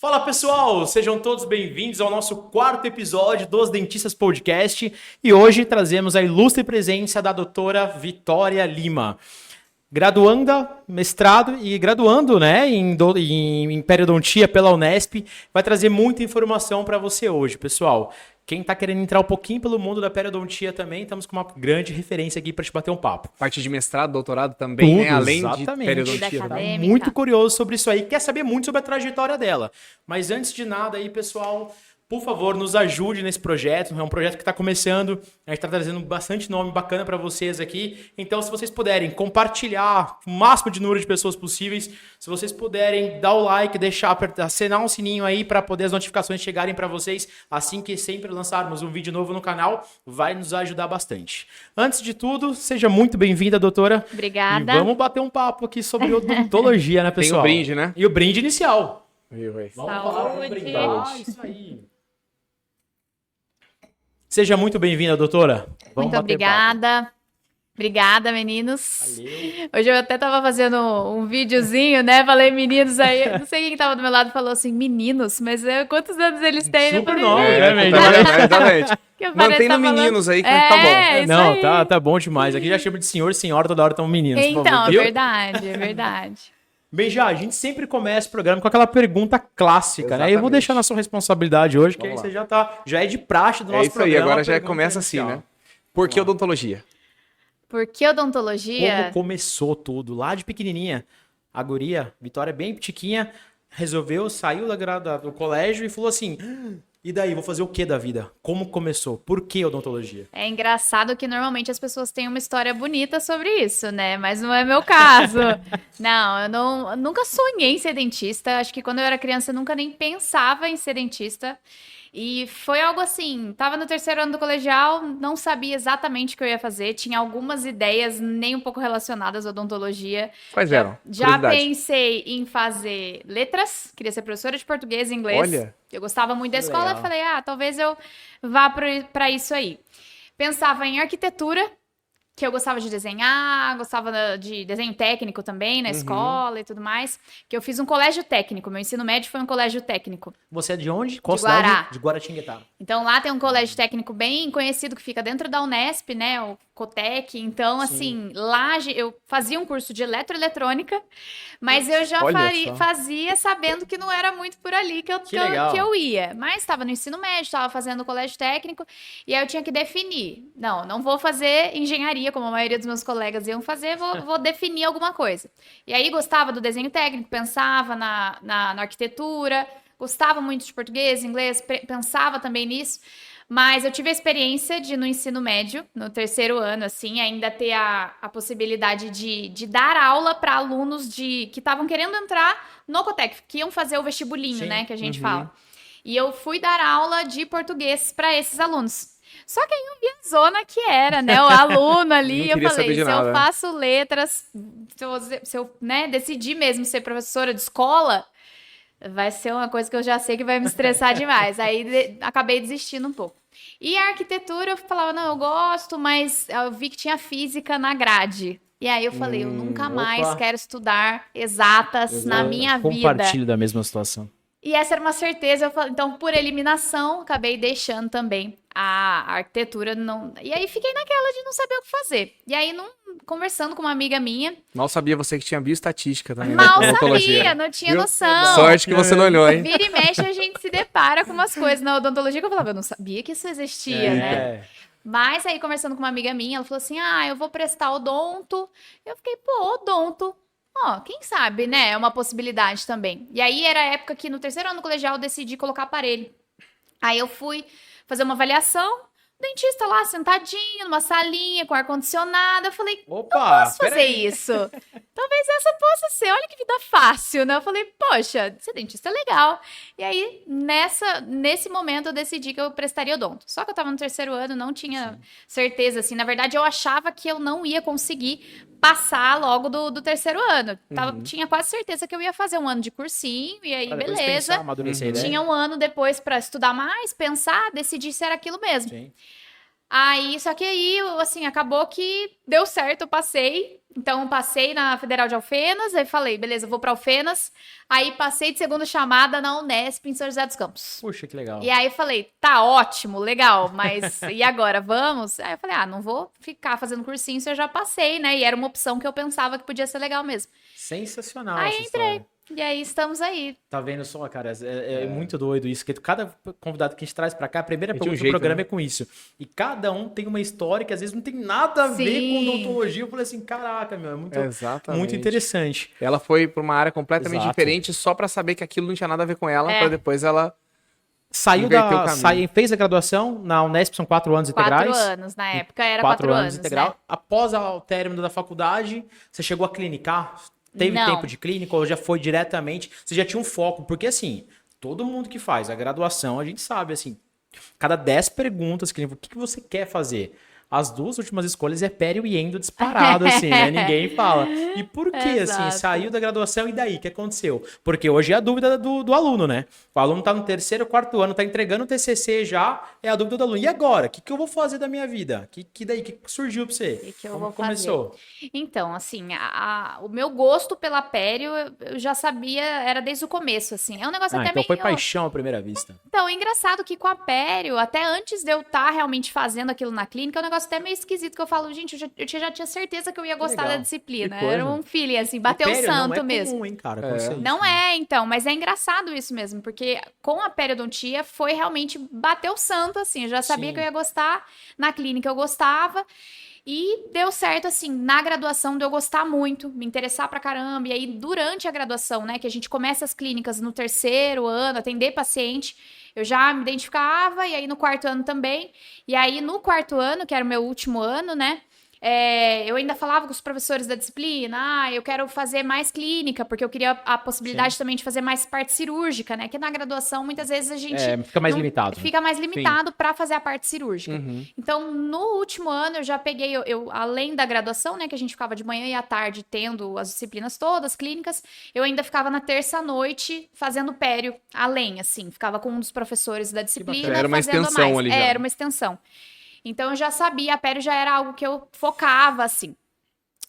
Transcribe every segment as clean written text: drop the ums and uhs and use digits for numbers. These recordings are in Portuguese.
Fala pessoal, sejam todos bem-vindos ao nosso quarto episódio dos Dentistas Podcast e hoje trazemos a ilustre presença da doutora Vitória Lima, graduanda, mestrado e graduando, né, em periodontia pela Unesp. Vai trazer muita informação para você hoje, pessoal. Quem está querendo entrar um pouquinho pelo mundo da periodontia também, estamos com uma grande referência aqui para te bater um papo. Parte de mestrado, doutorado também, Tudo, né? Além exatamente. de periodontia. Tá muito curioso sobre isso aí, quer saber muito sobre a trajetória dela. Mas antes de nada aí, pessoal, por favor, nos ajude nesse projeto. É um projeto que está começando, a gente está trazendo bastante nome bacana para vocês aqui. Então, se vocês puderem compartilhar o máximo de número de pessoas possíveis, se vocês puderem dar o like, acenar um sininho aí para poder as notificações chegarem para vocês assim que sempre lançarmos um vídeo novo no canal, vai nos ajudar bastante. Antes de tudo, seja muito bem-vinda, doutora. Obrigada. E vamos bater um papo aqui sobre odontologia, né, pessoal? Tem o brinde, né? E o brinde inicial. Vamos falar para brindar. Isso aí. Seja muito bem-vinda, doutora. Muito obrigada. Obrigada, meninos. Valeu. Hoje eu até tava fazendo um videozinho, né? Falei meninos aí. Não sei quem tava do meu lado falou assim, meninos, mas quantos anos eles têm? Super falei, nome, né, Exatamente. que eu pareço Mantém tá no falando- meninos aí que tá bom. isso Não, aí. tá bom demais. Aqui já chama de senhor, senhora, toda hora estão meninos. por Então, favor, é viu? verdade, é verdade. Bem, já, a gente sempre começa o programa com aquela pergunta clássica, né? Exatamente. Eu vou deixar na sua responsabilidade hoje, que aí Vamos você lá. já é de praxe do nosso É isso aí, programa. agora a já pergunta começa assim, inicial. né? Por que odontologia? Por que odontologia? Como começou tudo? Lá de pequenininha, a guria, Vitória bem pitiquinha, resolveu, saiu do colégio e falou assim, e daí, vou fazer o que da vida? Como começou? Por que odontologia? É engraçado que normalmente as pessoas têm uma história bonita sobre isso, né? Mas não é meu caso. Eu nunca sonhei em ser dentista. Acho que quando eu era criança eu nunca nem pensava em ser dentista. E foi algo assim, tava no terceiro ano do colegial, não sabia exatamente o que eu ia fazer, tinha algumas ideias nem um pouco relacionadas à odontologia. Quais eram? Já Curiosidade. pensei em fazer letras, queria ser professora de português e inglês. Olha. Eu gostava muito da Que escola, legal. eu falei, talvez eu vá para isso aí. Pensava em arquitetura, que eu gostava de desenhar, gostava de desenho técnico também na escola e tudo mais. Que eu fiz um colégio técnico, meu ensino médio foi um colégio técnico. Você é de onde? Qual De Guará. cidade? De Guaratinguetá. Então lá tem um colégio técnico bem conhecido que fica dentro da Unesp, né? O Cotec. Então, assim, lá eu fazia um curso de eletroeletrônica, mas eu já Olha só. fazia sabendo que não era muito por ali Que legal. que eu ia. Mas estava no ensino médio, estava fazendo o colégio técnico, e aí eu tinha que definir. Não vou fazer engenharia, como a maioria dos meus colegas iam fazer, vou definir alguma coisa. E aí gostava do desenho técnico, pensava na arquitetura, gostava muito de português, inglês, pensava também nisso. Mas eu tive a experiência de, no ensino médio, no terceiro ano, assim, ainda ter a possibilidade de dar aula para alunos que estavam querendo entrar no Cotec, que iam fazer o vestibulinho, Sim. né, que a gente fala. E eu fui dar aula de português para esses alunos. Só que aí eu vi a zona que era, né, o aluno ali, Não eu queria falei, saber de se eu nada. faço letras, se eu né, decidir mesmo ser professora de escola, vai ser uma coisa que eu já sei que vai me estressar demais. Aí acabei desistindo um pouco. E a arquitetura, eu falava, não, eu gosto, mas eu vi que tinha física na grade. E aí eu falei, eu nunca mais opa. quero estudar exatas na minha vida. Compartilho da mesma situação. E essa era uma certeza, eu falei, então por eliminação, acabei deixando também a arquitetura. Não... E aí fiquei naquela de não saber o que fazer. E aí, conversando com uma amiga minha, Mal sabia você que tinha bioestatística também. mal na odontologia. sabia, não tinha Viu? noção. Sorte que você não olhou, hein? Vira e mexe, a gente se depara com umas coisas na odontologia que eu falava, eu não sabia que isso existia, né? É. Mas aí, conversando com uma amiga minha, ela falou assim, eu vou prestar odonto. Eu fiquei, odonto. Quem sabe, né? É uma possibilidade também. E aí, era a época que no terceiro ano do colegial eu decidi colocar aparelho. Aí eu fui fazer uma avaliação, o dentista lá sentadinho, numa salinha, com ar-condicionado. Eu falei, Opa, posso fazer isso? Talvez essa possa ser. Olha que vida fácil, né? Eu falei, poxa, ser dentista é legal. E aí, nesse momento, eu decidi que eu prestaria odonto. Só que eu tava no terceiro ano, não tinha certeza, assim. Na verdade, eu achava que eu não ia conseguir passar logo do terceiro ano. Tinha quase certeza que eu ia fazer um ano de cursinho, e aí, Pra depois beleza. pensar, amadurecer a ideia. Tinha um ano depois pra estudar mais, pensar, decidir se era aquilo mesmo. Sim. Aí, só que aí, assim, acabou que deu certo, eu passei. Então, passei na Federal de Alfenas, aí falei, beleza, vou pra Alfenas. Aí, passei de segunda chamada na Unesp, em São José dos Campos. Puxa, que legal. E aí, eu falei, tá ótimo, legal, mas e agora, vamos? Aí eu falei, não vou ficar fazendo cursinho se eu já passei, né? E era uma opção que eu pensava que podia ser legal mesmo. Sensacional Aí, essa entrei. história. E aí, estamos aí. Tá vendo só, cara? É muito doido isso. Que cada convidado que a gente traz pra cá, a primeira pergunta do jeito, programa né? é com isso. E cada um tem uma história que às vezes não tem nada a ver com Sim. odontologia. Eu falei assim, caraca, meu, é muito, Exatamente. muito interessante. Ela foi pra uma área completamente Exato. diferente só pra saber que aquilo não tinha nada a ver com ela, É. pra depois ela Saiu inverteu o caminho. fez a graduação na Unesp, são 4 anos 4 integrais. anos, na época era 4 anos, integral. né? Após o término da faculdade, você chegou a clinicar? Teve Não. tempo de clínica ou já foi diretamente? Você já tinha um foco? Porque assim, todo mundo que faz a graduação, a gente sabe assim, cada 10 perguntas, o que você quer fazer? As 2 últimas escolhas é pério e endo disparado, assim, né? Ninguém fala. E por que, assim, Exato. saiu da graduação e daí? O que aconteceu? Porque hoje é a dúvida do aluno, né? O aluno tá no 3º, 4º ano, tá entregando o TCC já, é a dúvida do aluno. E agora? O que eu vou fazer da minha vida? Que daí? O que surgiu pra você? O que eu Como vou começou? Então, assim, o meu gosto pela pério, eu já sabia, era desde o começo, assim. É um negócio até Então meio... foi paixão à primeira vista. Então, é engraçado que com a pério, até antes de eu estar realmente fazendo aquilo na clínica, é um negócio até meio esquisito, que eu falo, gente, eu já tinha certeza que eu ia gostar legal. da disciplina. Que coisa. Era um feeling, assim, bateu o Pério santo não é mesmo. comum, hein, cara, acontecer isso, Não né? é, então, mas é engraçado isso mesmo, porque com a periodontia foi realmente bater o santo, assim, eu já sabia Sim. que eu ia gostar, na clínica eu gostava, e deu certo, assim, na graduação de eu gostar muito, me interessar pra caramba, e aí durante a graduação, né, que a gente começa as clínicas no 3º ano, atender paciente, eu já me identificava, e aí no 4º ano também, e aí no 4º ano, que era o meu último ano, né, eu ainda falava com os professores da disciplina, eu quero fazer mais clínica, porque eu queria a possibilidade também de fazer mais parte cirúrgica, né? Que na graduação, muitas vezes, a gente Fica mais não- limitado. Né? Fica mais limitado para fazer a parte cirúrgica. Uhum. Então, no último ano, eu já peguei, além da graduação, né? Que a gente ficava de manhã e à tarde tendo as disciplinas todas, clínicas, eu ainda ficava na terça-noite fazendo pério, além, assim. Ficava com um dos professores da disciplina, bacana. Era uma fazendo a extensão mais. ali já. Era uma extensão. Então eu já sabia, a pério já era algo que eu focava, assim.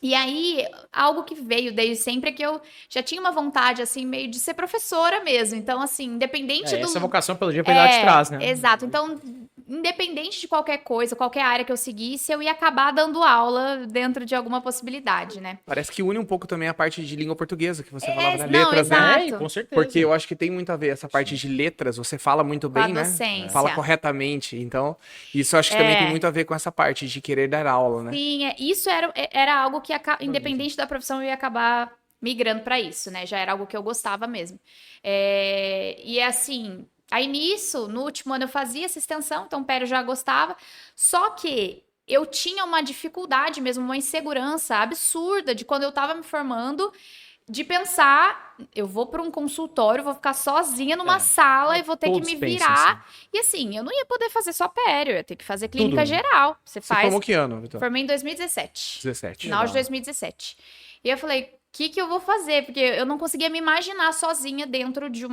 E aí, algo que veio desde sempre é que eu já tinha uma vontade, assim, meio de ser professora mesmo. Então, assim, independente do... Essa vocação pelo dia pela te traz, né? Exato. Então, independente de qualquer coisa, qualquer área que eu seguisse, eu ia acabar dando aula dentro de alguma possibilidade, né? Parece que une um pouco também a parte de língua portuguesa que você falava, né? não, Letras, exato. né? Com certeza. Porque eu acho que tem muito a ver essa parte de letras, você fala muito Com a bem, né? docência. Fala corretamente. Então, isso eu acho que também tem muito a ver com essa parte de querer dar aula, né? Sim, isso era algo que, independente da profissão, eu ia acabar migrando para isso, né? Já era algo que eu gostava mesmo. E assim, aí nisso, no último ano eu fazia essa extensão, então o pério já gostava, só que eu tinha uma dificuldade mesmo, uma insegurança absurda de quando eu tava me formando, de pensar, eu vou para um consultório, vou ficar sozinha numa sala e vou ter que todos me pensam virar. E assim, eu não ia poder fazer só pério, eu ia ter que fazer clínica Tudo. geral. Você Você faz. formou que ano, Vitor? Formei em 2017. 17. Final de 2017. E eu falei, o que eu vou fazer? Porque eu não conseguia me imaginar sozinha dentro de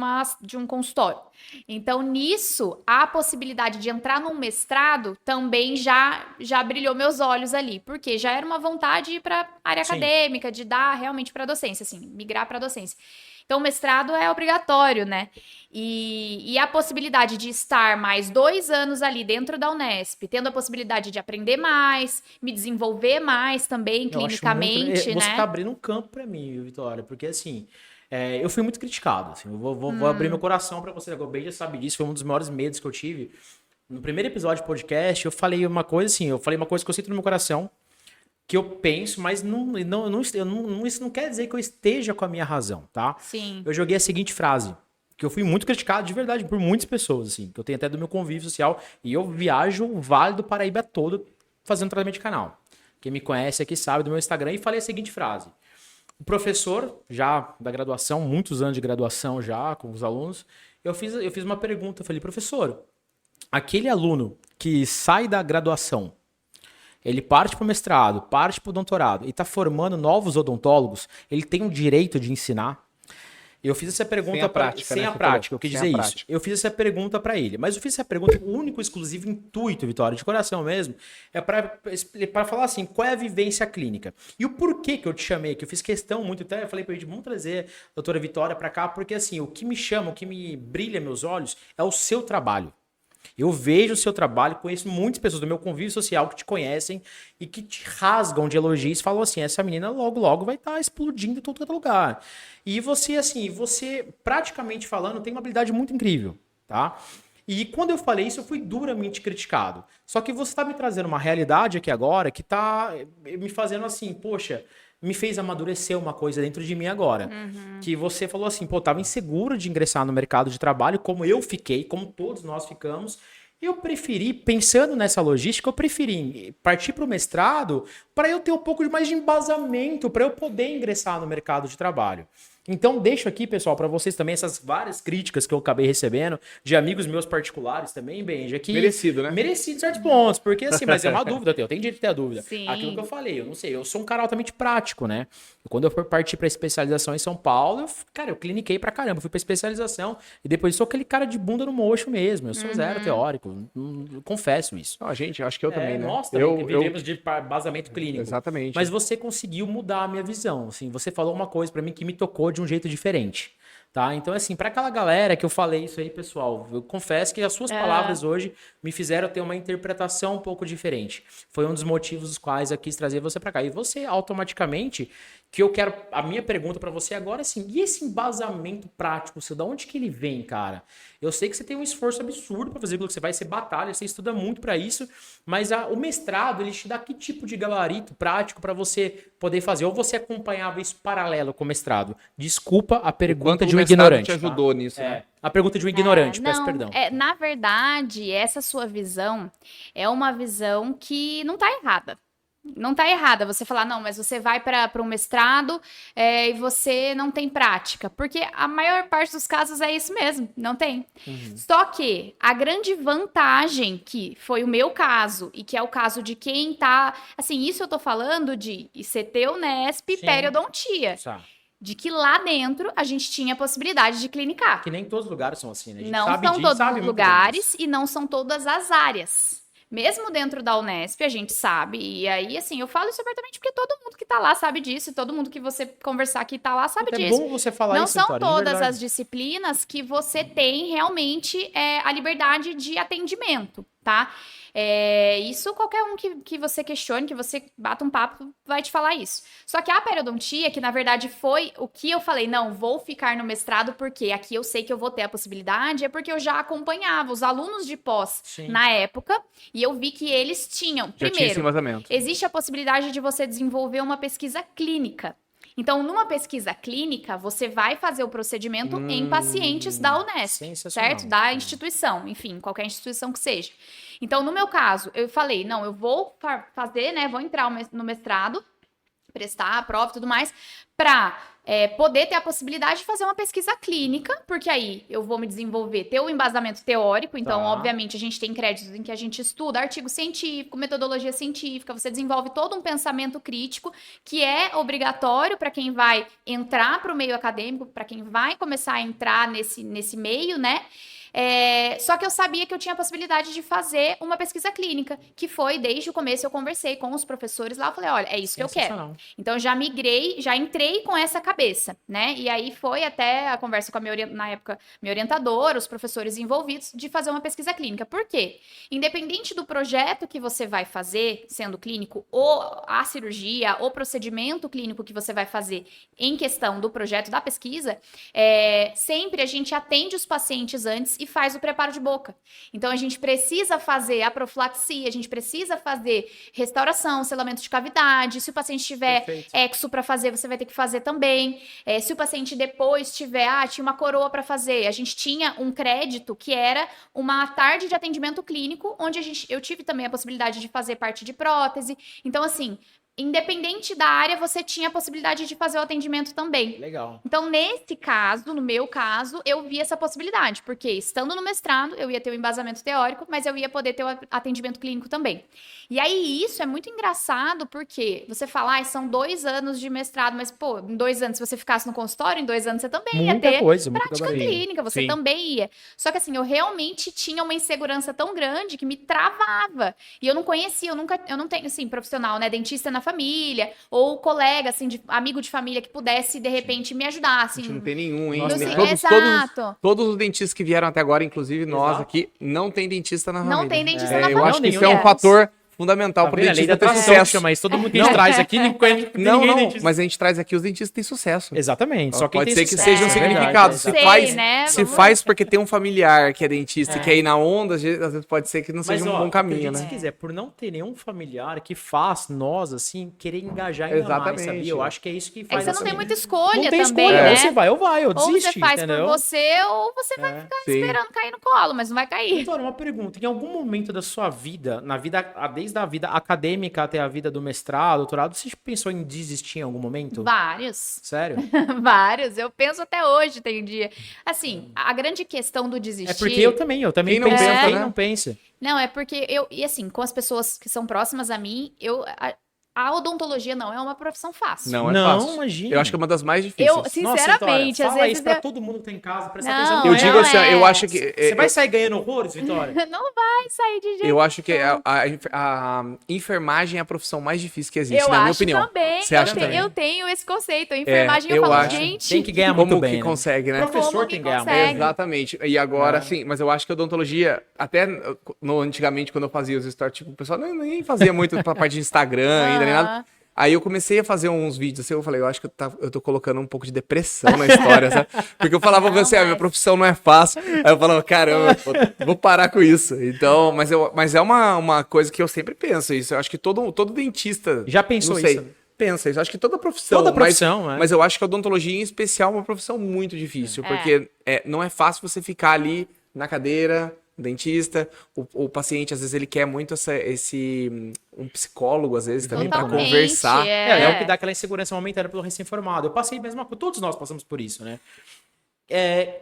um consultório. Então, nisso, a possibilidade de entrar num mestrado também já brilhou meus olhos ali. Porque já era uma vontade de ir para área Sim. acadêmica, de dar realmente para docência, assim, migrar para docência. Então, o mestrado é obrigatório, né? E a possibilidade de estar mais 2 anos ali dentro da Unesp, tendo a possibilidade de aprender mais, me desenvolver mais também Eu acho clinicamente, muito- Você né? tá abrindo um campo pra mim, Vitória, porque assim, eu fui muito criticado. Assim, eu vou abrir meu coração pra você. A Gobem já sabe disso, foi um dos maiores medos que eu tive. No primeiro episódio do podcast, eu falei uma coisa assim, que eu sinto no meu coração, que eu penso, mas isso não quer dizer que eu esteja com a minha razão, tá? Sim. Eu joguei a seguinte frase, que eu fui muito criticado de verdade por muitas pessoas, assim, que eu tenho até do meu convívio social, e eu viajo o Vale do Paraíba todo fazendo tratamento de canal. Quem me conhece aqui sabe do meu Instagram, e falei a seguinte frase. O professor, já da graduação, muitos anos de graduação já com os alunos, eu fiz uma pergunta, eu falei, professor, aquele aluno que sai da graduação, ele parte para o mestrado, parte para o doutorado e está formando novos odontólogos, ele tem o direito de ensinar? Eu fiz essa pergunta Sem a prática, sem né, a você prática, falou. eu quis Sem a dizer isso. prática. Eu fiz essa pergunta pra ele, mas eu fiz essa pergunta com o único, exclusivo intuito, Vitória, de coração mesmo, é pra falar assim, qual é a vivência clínica? E o porquê que eu te chamei, que eu fiz questão muito, até eu falei pra ele, vamos trazer a doutora Vitória pra cá, porque assim, o que me chama, o que me brilha meus olhos é o seu trabalho. Eu vejo o seu trabalho, conheço muitas pessoas do meu convívio social que te conhecem e que te rasgam de elogios e falam assim, essa menina logo, logo vai estar explodindo em todo lugar. E você, assim, você praticamente falando tem uma habilidade muito incrível, tá? E quando eu falei isso, eu fui duramente criticado. Só que você tá me trazendo uma realidade aqui agora que tá me fazendo assim, poxa, me fez amadurecer uma coisa dentro de mim agora. Que você falou assim, pô, tava inseguro de ingressar no mercado de trabalho, como eu fiquei, como todos nós ficamos. Eu preferi, pensando nessa logística, eu preferi partir para o mestrado para eu ter um pouco mais de embasamento, para eu poder ingressar no mercado de trabalho. Então, deixo aqui, pessoal, para vocês também essas várias críticas que eu acabei recebendo de amigos meus particulares também, Benja, que... Merecido, né? Merecido em certos pontos, porque assim, mas é uma dúvida, eu tenho direito de ter a dúvida. Sim. Aquilo que eu falei, eu não sei, eu sou um cara altamente prático, né? Quando eu for partir para especialização em São Paulo, eu cliniquei pra caramba, fui pra especialização e depois sou aquele cara de bunda no mocho mesmo, eu sou zero teórico, confesso isso. Ó, gente, acho que eu também, né? Nós também vivemos de basamento clínico. Exatamente. Mas você conseguiu mudar a minha visão, assim, você falou uma coisa pra mim que me tocou de um jeito diferente, tá? Então, assim, pra aquela galera que eu falei isso aí, pessoal, eu confesso que as suas palavras hoje me fizeram ter uma interpretação um pouco diferente. Foi um dos motivos dos quais eu quis trazer você pra cá. E você, automaticamente, que eu quero... A minha pergunta pra você agora, assim, e esse embasamento prático seu, da onde que ele vem, cara? Eu sei que você tem um esforço absurdo pra fazer aquilo que você vai, você batalha, você estuda muito pra isso, mas o mestrado, ele te dá que tipo de gabarito prático pra você poder fazer? Ou você acompanhava isso paralelo com o mestrado? Desculpa a pergunta de um ignorante. Te ajudou nisso, né? A pergunta de um ignorante, peço Não, perdão. na verdade, essa sua visão é uma visão que não tá errada. Não tá errada você falar, não, mas você vai para um mestrado e você não tem prática. Porque a maior parte dos casos é isso mesmo, não tem. Só que a grande vantagem, que foi o meu caso, e que é o caso de quem tá... Assim, isso eu tô falando de ICT, Unesp, Sim. periodontia. Tá. De que lá dentro a gente tinha a possibilidade de clinicar. Que nem todos os lugares são assim, né? A gente Não sabe são disso, todos sabe os muito lugares e não são todas as áreas. Mesmo dentro da Unesp, a gente sabe. E aí, assim, eu falo isso abertamente porque todo mundo que tá lá sabe disso. E todo mundo que você conversar que tá lá sabe disso. É disso. bom você falar Não isso, são Vitória, de todas verdade. as disciplinas que você tem realmente a liberdade de atendimento, tá? Isso qualquer um que você questione, que você bata um papo, vai te falar isso. Só que a periodontia, que na verdade foi o que eu falei, não, vou ficar no mestrado porque aqui eu sei que eu vou ter a possibilidade, é porque eu já acompanhava os alunos de pós Sim. na época e eu vi que eles tinham, Já tinha esse primeiro, embasamento. existe a possibilidade de você desenvolver uma pesquisa clínica. Então, numa pesquisa clínica, você vai fazer o procedimento em pacientes da Unesp, sensacional. certo? Da instituição, enfim, qualquer instituição que seja. Então, no meu caso, eu falei, não, eu vou fazer, né, vou entrar no mestrado, prestar a prova e tudo mais, para poder ter a possibilidade de fazer uma pesquisa clínica, porque aí eu vou me desenvolver, ter o embasamento teórico, então, obviamente, a gente tem créditos em que a gente estuda artigo científico, metodologia científica, você desenvolve todo um pensamento crítico que é obrigatório para quem vai entrar para o meio acadêmico, para quem vai começar a entrar nesse meio, né? Só que eu sabia que eu tinha a possibilidade de fazer uma pesquisa clínica, que foi, desde o começo, eu conversei com os professores lá, eu falei, olha, é isso que eu quero. Então, já migrei, já entrei com essa cabeça, né? E aí foi até a conversa com na época, minha orientadora, os professores envolvidos, de fazer uma pesquisa clínica. Por quê? Independente do projeto que você vai fazer, sendo clínico, ou a cirurgia, ou procedimento clínico que você vai fazer em questão do projeto da pesquisa, sempre a gente atende os pacientes antes e faz o preparo de boca. Então, a gente precisa fazer a profilaxia, a gente precisa fazer restauração, selamento de cavidade. Se o paciente tiver exo para fazer, você vai ter que fazer também. Se o paciente depois tiver, tinha uma coroa para fazer, a gente tinha um crédito que era uma tarde de atendimento clínico, onde eu tive também a possibilidade de fazer parte de prótese. Então, assim, independente da área, você tinha a possibilidade de fazer o atendimento também. Legal. Então, nesse caso, no meu caso, eu vi essa possibilidade, porque estando no mestrado, eu ia ter o embasamento teórico, mas eu ia poder ter o atendimento clínico também. E aí, isso é muito engraçado, porque você fala, são 2 anos de mestrado, mas, pô, em 2 anos, se você ficasse no consultório, em 2 anos você também ia ter muita prática coisa. clínica, você Sim. também ia. Só que assim, eu realmente tinha uma insegurança tão grande que me travava. E eu não conhecia, eu não tenho, assim, profissional, né, dentista na família, ou colega, assim, amigo de família que pudesse, de repente, me ajudar, A assim. gente não tem nenhum, hein? Nossa, Não tem sei- Exato. Todos os dentistas que vieram até agora, inclusive nós Exato. aqui, não tem dentista na família. Não tem dentista na Eu família. acho que isso é Nenhum. um fator fundamental Tá para o vendo? A lei dentista da ter atração sucesso. chama isso. Todo mundo que a gente traz aqui, ninguém dentista. Mas a gente traz aqui os dentistas que têm sucesso. Exatamente. Só quem Pode tem ser que sucesso. seja um É verdade, significado. é Se Sei, faz, né? se Vamos- faz porque tem um familiar que é dentista e quer ir na onda, às vezes pode ser que não seja um bom caminho, acredite né? se quiser, por não ter nenhum familiar que faz nós, assim, querer engajar ainda mais, Exatamente. sabia? Eu acho que é isso que É que faz você não essa- tem muita escolha Não tem também, escolha, né? ou você vai ou vai, ou Ou desiste, você faz entendeu? por você, ou você vai ficar Sim. esperando cair no colo, mas não vai cair. Vitória, uma pergunta. Em algum momento da sua vida, desde a vida acadêmica até a vida do mestrado, doutorado, você pensou em desistir em algum momento? Vários. Sério? Vários. Eu penso até hoje, tem dia. Assim, a grande questão do desistir. É porque eu também Quem não penso, pensa, quem né? não pensa. Não, é porque e assim, com as pessoas que são próximas a mim, a odontologia não é uma profissão fácil. Não é Não, fácil. imagina. Eu acho que é uma das mais difíceis. Eu, sinceramente, Nossa, Vitória, às fala vezes isso pra todo mundo que tá em casa, presta Não, atenção. Eu é, digo assim, ó, eu é. acho que... Você vai sair ganhando horrores, Vitória? não vai sair de jeito. Eu acho que a enfermagem é a profissão mais difícil que existe, Eu na minha acho opinião. também. Você acha eu, também? eu tenho esse conceito. A enfermagem, eu eu falo, acho. gente. Tem que ganhar Como muito que bem, né? consegue, né? Professor Como que tem que ganhar consegue? muito. Exatamente. E agora, assim, mas eu acho que a odontologia, até antigamente, quando eu fazia os stories, tipo, o pessoal nem fazia muito pra parte de Instagram ainda, nem nada. Aham. Aí eu comecei a fazer uns vídeos assim, eu falei, eu acho que eu tô colocando um pouco de depressão na história, sabe? Porque eu falava pra você, a minha profissão não é fácil. Aí eu falava, caramba, vou parar com isso. Então, mas é uma coisa que eu sempre penso isso. Eu acho que todo dentista... Já pensou não sei, isso? pensa isso. Acho que toda profissão. Toda profissão, mas eu acho que a odontologia, em especial, é uma profissão muito difícil. Porque não é fácil você ficar ali na cadeira, dentista. O paciente, às vezes, ele quer muito um psicólogo, às vezes, também, para Totalmente, conversar. É o que dá aquela insegurança momentânea pelo recém-formado. Eu passei mesmo, todos nós passamos por isso, né?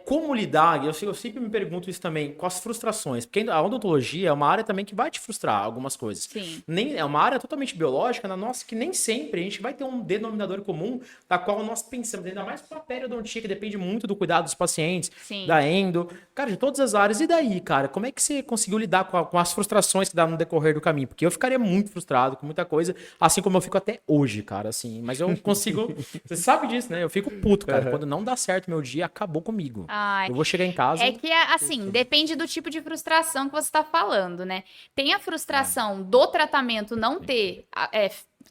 Como lidar, eu sempre me pergunto isso também, com as frustrações, porque a odontologia é uma área também que vai te frustrar algumas coisas. Sim. É uma área totalmente biológica, na nossa, que nem sempre a gente vai ter um denominador comum da qual nós pensamos, ainda mais com a periodontia, que depende muito do cuidado dos pacientes, Sim. da endo, cara, de todas as áreas. E daí, cara, como é que você conseguiu lidar com as frustrações que dá no decorrer do caminho? Porque eu ficaria muito frustrado com muita coisa, assim como eu fico até hoje, cara, assim, mas eu consigo, você sabe disso, né? Eu fico puto, cara, quando não dá certo meu dia, acabou comigo. Ai, Eu vou chegar em casa. é que, assim, depende do tipo de frustração que você está falando, né? Tem a frustração do tratamento não ter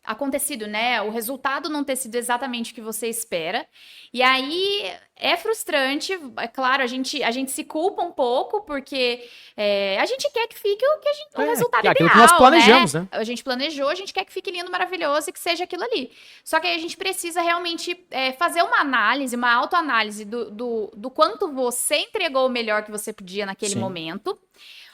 acontecido, né? O resultado não ter sido exatamente o que você espera. E aí é frustrante, é claro, a gente se culpa um pouco, porque a gente quer que fique o resultado ideal, aquilo que nós planejamos, né? A gente planejou, a gente quer que fique lindo, maravilhoso e que seja aquilo ali. Só que aí a gente precisa realmente fazer uma análise, uma autoanálise do quanto você entregou o melhor que você podia naquele Sim. momento.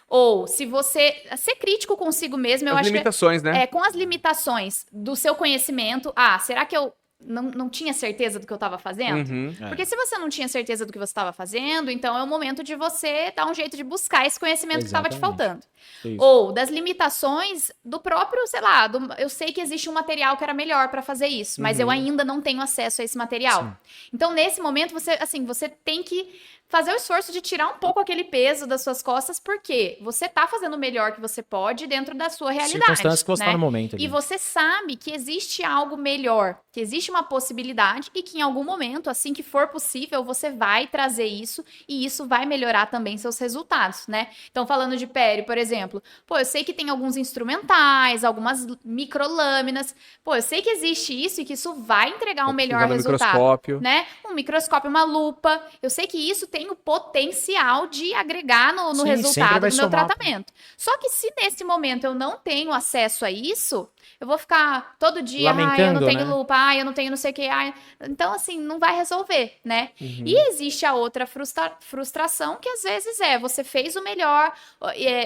Ou se você ser crítico consigo mesmo, eu As acho limitações, que né? com as limitações do seu conhecimento, será que eu não tinha certeza do que eu estava fazendo? Uhum. Porque se você não tinha certeza do que você estava fazendo, então é o momento de você dar um jeito de buscar esse conhecimento que estava te Exatamente. faltando. Isso. Ou das limitações do próprio, sei lá, eu sei que existe um material que era melhor para fazer isso, mas eu ainda não tenho acesso a esse material. Sim. Então, nesse momento, você tem que fazer o esforço de tirar um pouco aquele peso das suas costas, porque você tá fazendo o melhor que você pode dentro da sua realidade. Circunstâncias que você né? tá no momento ali. E você sabe que existe algo melhor, que existe uma possibilidade e que em algum momento, assim que for possível, você vai trazer isso e isso vai melhorar também seus resultados, né? Então, falando de pério, por exemplo, eu sei que tem alguns instrumentais, algumas microlâminas, eu sei que existe isso e que isso vai entregar um melhor Usando resultado, microscópio. né? Um microscópio, uma lupa, eu sei que isso tem o potencial de agregar no Sim, sempre resultado vai do meu somar. tratamento. Só que se nesse momento eu não tenho acesso a isso, eu vou ficar todo dia, eu não Lamentando, tenho né? lupa, eu não tenho não sei o que, então assim, não vai resolver, né? E existe a outra frustração que às vezes você fez o melhor,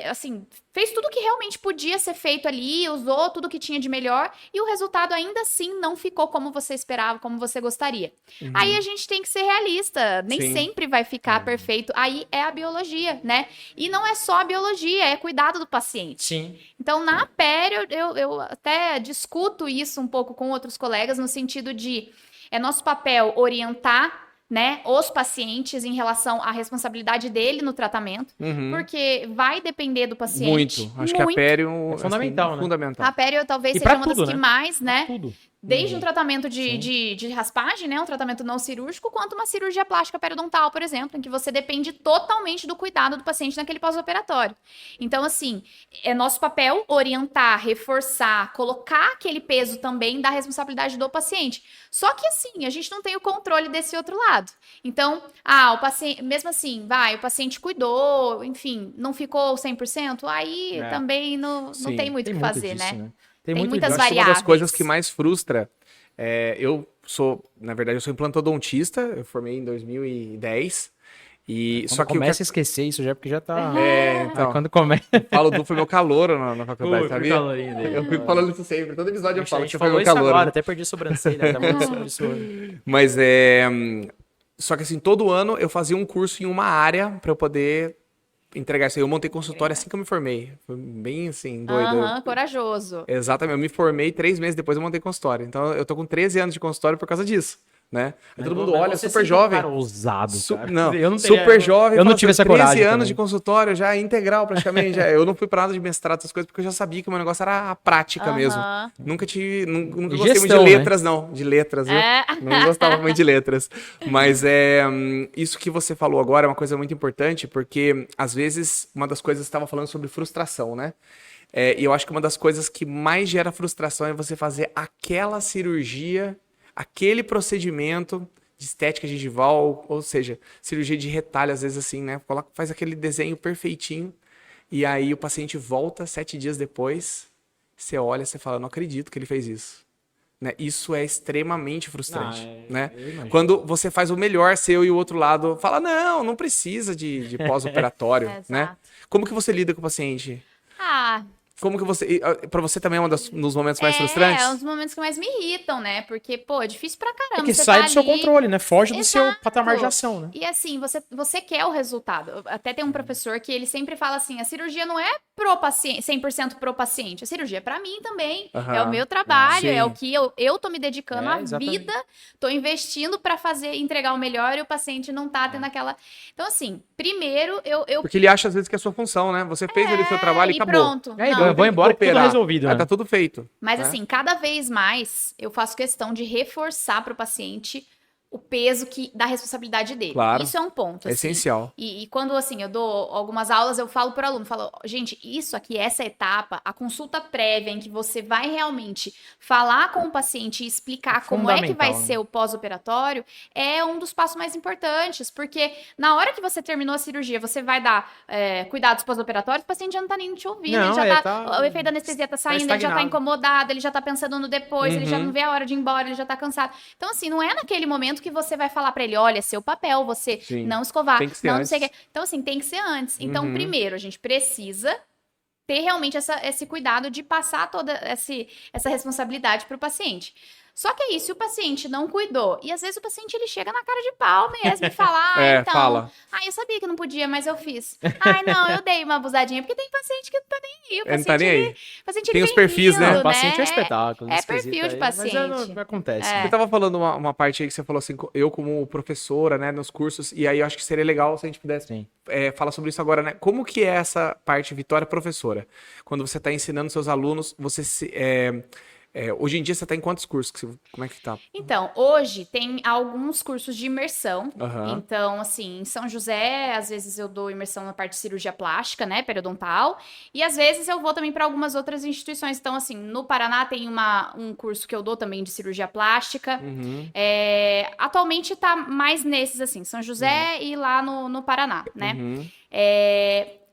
assim, fez tudo que realmente podia ser feito ali, usou tudo que tinha de melhor e o resultado ainda assim não ficou como você esperava, como você gostaria. Aí a gente tem que ser realista, nem Sim. sempre vai ficar perfeito. Aí é a biologia, né? E não é só a biologia, é cuidado do paciente. Sim. Então, na pério, eu até discuto isso um pouco com outros colegas, no sentido de é nosso papel orientar, né, os pacientes em relação à responsabilidade dele no tratamento, porque vai depender do paciente. Muito. Acho que a pério É fundamental, assim, né? fundamental. A pério talvez E seja pra uma tudo, das que né? mais, né? Tudo. Desde um tratamento de raspagem, né? Um tratamento não cirúrgico, quanto uma cirurgia plástica periodontal, por exemplo, em que você depende totalmente do cuidado do paciente naquele pós-operatório. Então, assim, é nosso papel orientar, reforçar, colocar aquele peso também da responsabilidade do paciente. Só que, assim, a gente não tem o controle desse outro lado. Então, o paciente, mesmo assim, o paciente cuidou, enfim, não ficou 100%, aí também não Sim. tem muito o que fazer, disso, né? Tem Tem muito muitas disso. Eu acho que uma das variáveis. coisas que mais frustra, na verdade, eu sou implantodontista, eu formei em 2010, e Quando só que começa a esquecer isso já, porque já tá... então, Quando começa... Paulo Du foi meu calouro na faculdade, Foi sabia? calorinho dele. Eu fico falando isso sempre, todo episódio eu falo A que gente você foi falou meu isso calouro. agora, até perdi a sobrancelha, tá muito absurdo. Mas só que assim, todo ano eu fazia um curso em uma área pra eu poder entregar isso aí. Eu montei consultório assim que eu me formei. Foi bem assim, doido. Aham, corajoso. Exatamente, eu me formei 3 meses depois eu montei consultório. Então eu tô com 13 anos de consultório por causa disso, né? Aí todo mundo olha, super jovem. Cara ousado, cara. Não, Eu não teria- super jovem. Eu não fala tive assim, essa coragem 13 anos também. de consultório, já integral praticamente. Eu não fui pra nada de mestrado, essas coisas, porque eu já sabia que o meu negócio era a prática mesmo. Aham. Nunca E gostei muito gestão, de né? letras, não. De letras, viu? É. Não gostava muito de letras. Mas isso que você falou agora é uma coisa muito importante, porque às vezes uma das coisas você estava falando sobre frustração, né? E eu acho que uma das coisas que mais gera frustração é você fazer aquela cirurgia, aquele procedimento de estética gengival, ou seja, cirurgia de retalho, às vezes assim, né? Faz aquele desenho perfeitinho, e aí o paciente volta 7 dias depois, você olha, você fala, não acredito que ele fez isso. Né? Isso é extremamente frustrante, né? eu imagino. Quando você faz o melhor seu e o outro lado fala, não precisa de pós-operatório, né? Exato. Como que você lida com o paciente? Como que você... Pra você também é um dos momentos mais frustrantes? É, os momentos que mais me irritam, né? Porque, pô, é difícil pra caramba. Porque você sai tá do seu ali- controle, né? Foge do seu Exato. patamar de ação, né? E assim, você quer o resultado. Até tem um professor que ele sempre fala assim: a cirurgia não é pro paciente, 100% pro paciente. A cirurgia é pra mim também. Aham. É o meu trabalho, Sim. é o que eu tô me dedicando É, à exatamente. vida, tô investindo pra entregar o melhor e o paciente não tá tendo aquela. Então, assim, primeiro eu Porque ele acha às vezes que é a sua função, né? Você fez ali o seu trabalho e acabou. pronto. Aí, Não. eu vou embora que tudo Operar. resolvido, Aí né? tá tudo feito. Mas né? assim, cada vez mais eu faço questão de reforçar para o paciente o peso da responsabilidade dele. Claro. Isso é um ponto. É assim. essencial. E quando, assim, eu dou algumas aulas, eu falo para o aluno, falo, gente, isso aqui, essa etapa, a consulta prévia em que você vai realmente falar com o paciente e explicar como é que vai Fundamental, né? ser o pós-operatório, é um dos passos mais importantes, porque na hora que você terminou a cirurgia, você vai dar cuidados pós-operatórios, o paciente já não tá nem te ouvindo, Não, ele já tá- o efeito da anestesia tá saindo, ele já tá estagnado. incomodado, ele já tá pensando no depois, ele já Uhum. não vê a hora de ir embora, ele já tá cansado. Então, assim, não é naquele momento que você vai falar pra ele, olha, é seu papel, você Sim. não escovar, Tem que ser não antes. sei o quê. Então, assim, tem que ser antes. Então, Uhum. primeiro, a gente precisa ter realmente esse cuidado de passar toda essa responsabilidade pro paciente. Só que é isso, se o paciente não cuidou, e às vezes o paciente ele chega na cara de pau mesmo e fala, então, fala. eu sabia que não podia, mas eu fiz. Ai, não, eu dei uma abusadinha, porque tem paciente que não tá nem aí. O Ele não paciente, tá nem aí. o paciente, Tem ele os perfis, vindo, né? O paciente é um espetáculo. É nesse perfil quesito de aí, mas paciente. não acontece. É. Você tava falando uma parte aí que você falou assim, eu como professora, né, nos cursos, e aí eu acho que seria legal se a gente pudesse Sim. falar sobre isso agora, né? Como que é essa parte, Vitória, professora? Quando você tá ensinando seus alunos, hoje em dia você tá em quantos cursos? Como é que tá? Então, hoje tem alguns cursos de imersão. Aham. Então, assim, em São José, às vezes eu dou imersão na parte de cirurgia plástica, né, periodontal, e às vezes eu vou também para algumas outras instituições. Então, assim, no Paraná tem um curso que eu dou também de cirurgia plástica. Uhum. Atualmente tá mais nesses, assim, São José e lá no Paraná, né? Uhum.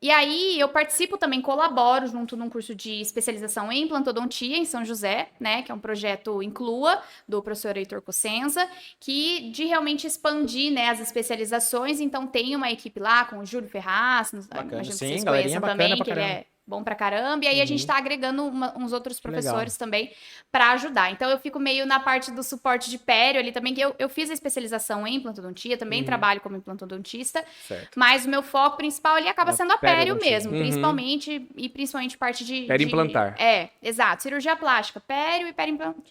E aí eu participo também, colaboro junto num curso de especialização em implantodontia em São José, né, que é um projeto Inclua, do professor Heitor Cossenza, que de realmente expandir, né, as especializações. Então tem uma equipe lá com o Júlio Ferraz, Bacana, imagino que sim, vocês galerinha conheçam bacana também, pra que ele caramba. bom pra caramba. E aí a gente tá agregando uns outros professores Legal. também pra ajudar. Então eu fico meio na parte do suporte de pério ali também, que eu fiz a especialização em implantodontia, também trabalho como implantodontista, Certo. mas o meu foco principal ali acaba sendo a pério periodontia. mesmo, principalmente parte de... Periimplantar. Exato, cirurgia plástica, pério e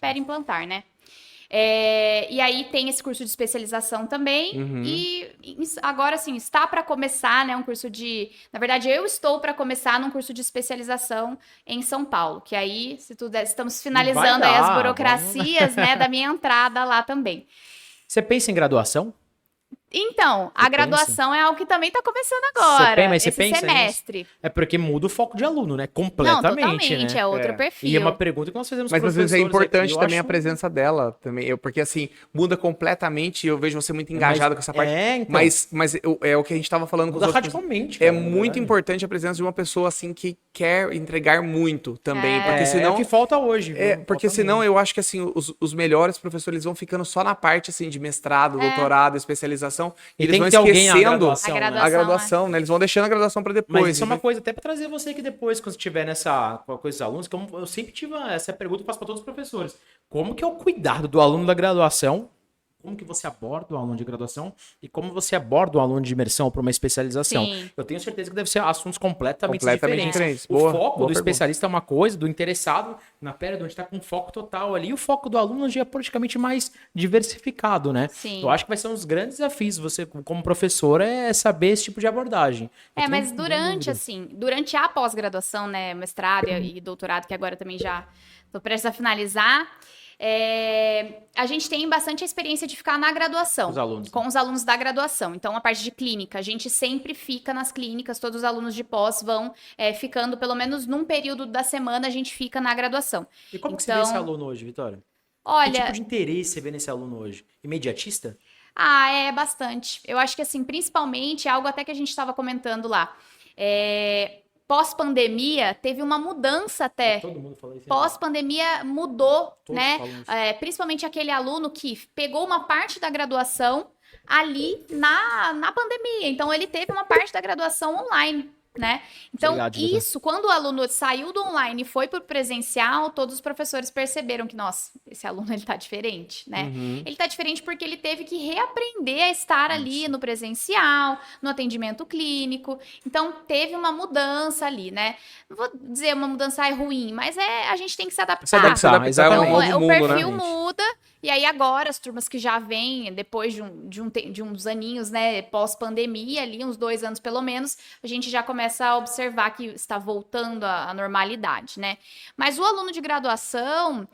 periimplantar, né? E aí tem esse curso de especialização também. E agora, assim, está para começar, né, um curso de... Na verdade, eu estou para começar num curso de especialização em São Paulo. Que aí, se tudo estamos finalizando Vai aí as dar, burocracias, né, da minha entrada lá também. Você pensa em graduação? Então, a Você graduação é algo que também está começando agora, Mas você esse pensa semestre. É porque muda o foco de aluno, né? Não, Completamente, totalmente, né? é outro perfil. E é uma pergunta que nós fizemos Mas com às vezes é professores importante aqui, eu também a acho- presença dela também. Porque assim, muda completamente. Eu vejo você muito engajado com essa parte. então. Mas é o que a gente tava falando com os Muda outros. radicalmente, É cara, na muito verdade. importante a presença de uma pessoa assim que quer entregar muito também. Porque É senão. o que falta hoje. viu? Porque Falta senão muito. eu acho que assim, os melhores professores eles vão ficando só na parte assim de mestrado, doutorado, especialização. E eles tem vão que ter alguém a esquecendo graduação, né? a graduação, né? Eles vão deixando a graduação pra depois. Mas isso é uma né? coisa até pra trazer você aqui depois, quando estiver nessa com a coisa dos alunos, que eu sempre tive essa pergunta, eu faço pra todos os professores. Como que é o cuidado do aluno da graduação? Como que você aborda o aluno de graduação e como você aborda o aluno de imersão para uma especialização? Sim. Eu tenho certeza que deve ser assuntos completamente Completamente diferentes. diferentes. O Boa, foco boa do pergunta. especialista é uma coisa, do interessado na pele, onde está com foco total ali, e o foco do aluno já é praticamente mais diversificado, né? Sim. Eu acho que vai ser um dos grandes desafios, você como professor, é saber esse tipo de abordagem. Eu tenho Mas muita dúvida. durante a pós-graduação, né, mestrado e doutorado, que agora também já tô prestes a finalizar, a gente tem bastante experiência de ficar na graduação. Os alunos. Com os alunos da graduação. Então, a parte de clínica, a gente sempre fica nas clínicas, todos os alunos de pós vão ficando, pelo menos num período da semana, a gente fica na graduação. E como que você vê esse aluno hoje, Vitória? Que Olha, tipo de interesse você vê nesse aluno hoje? Imediatista? é bastante. Eu acho que, assim, principalmente, algo até que a gente estava comentando lá. Pós-pandemia, teve uma mudança até. Todo mundo fala isso. Pós-pandemia mudou, Todos né? falam isso. Principalmente aquele aluno que pegou uma parte da graduação ali na pandemia. Então, ele teve uma parte da graduação online, né? Então, Obrigado, Vitor. isso, quando o aluno saiu do online e foi pro presencial, todos os professores perceberam que, nossa, esse aluno, ele tá diferente, né? Ele tá diferente porque ele teve que reaprender a estar ali no presencial, no atendimento clínico. Então, teve uma mudança ali, né? Não vou dizer uma mudança ruim, mas a gente tem que se adaptar. Se adaptar, Então, exatamente. é um novo O mundo, perfil né? muda, e aí agora as turmas que já vêm, depois de uns aninhos, né, pós-pandemia ali, uns 2 anos pelo menos, a gente já começa a observar que está voltando à normalidade, né? Mas o aluno de graduação,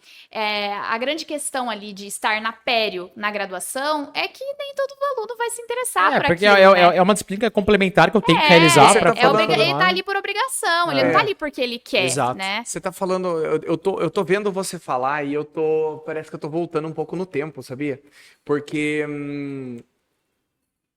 a grande questão ali de estar na pério, na graduação, é que nem todo aluno vai se interessar por porque aquilo, né? é uma disciplina complementar que eu tenho que realizar Você para tá falando- Ele tá ali por obrigação, ele não tá ali porque ele quer, Exato. né? Você tá falando, eu tô vendo você falar e parece que eu tô voltando um pouco no tempo, sabia? Porque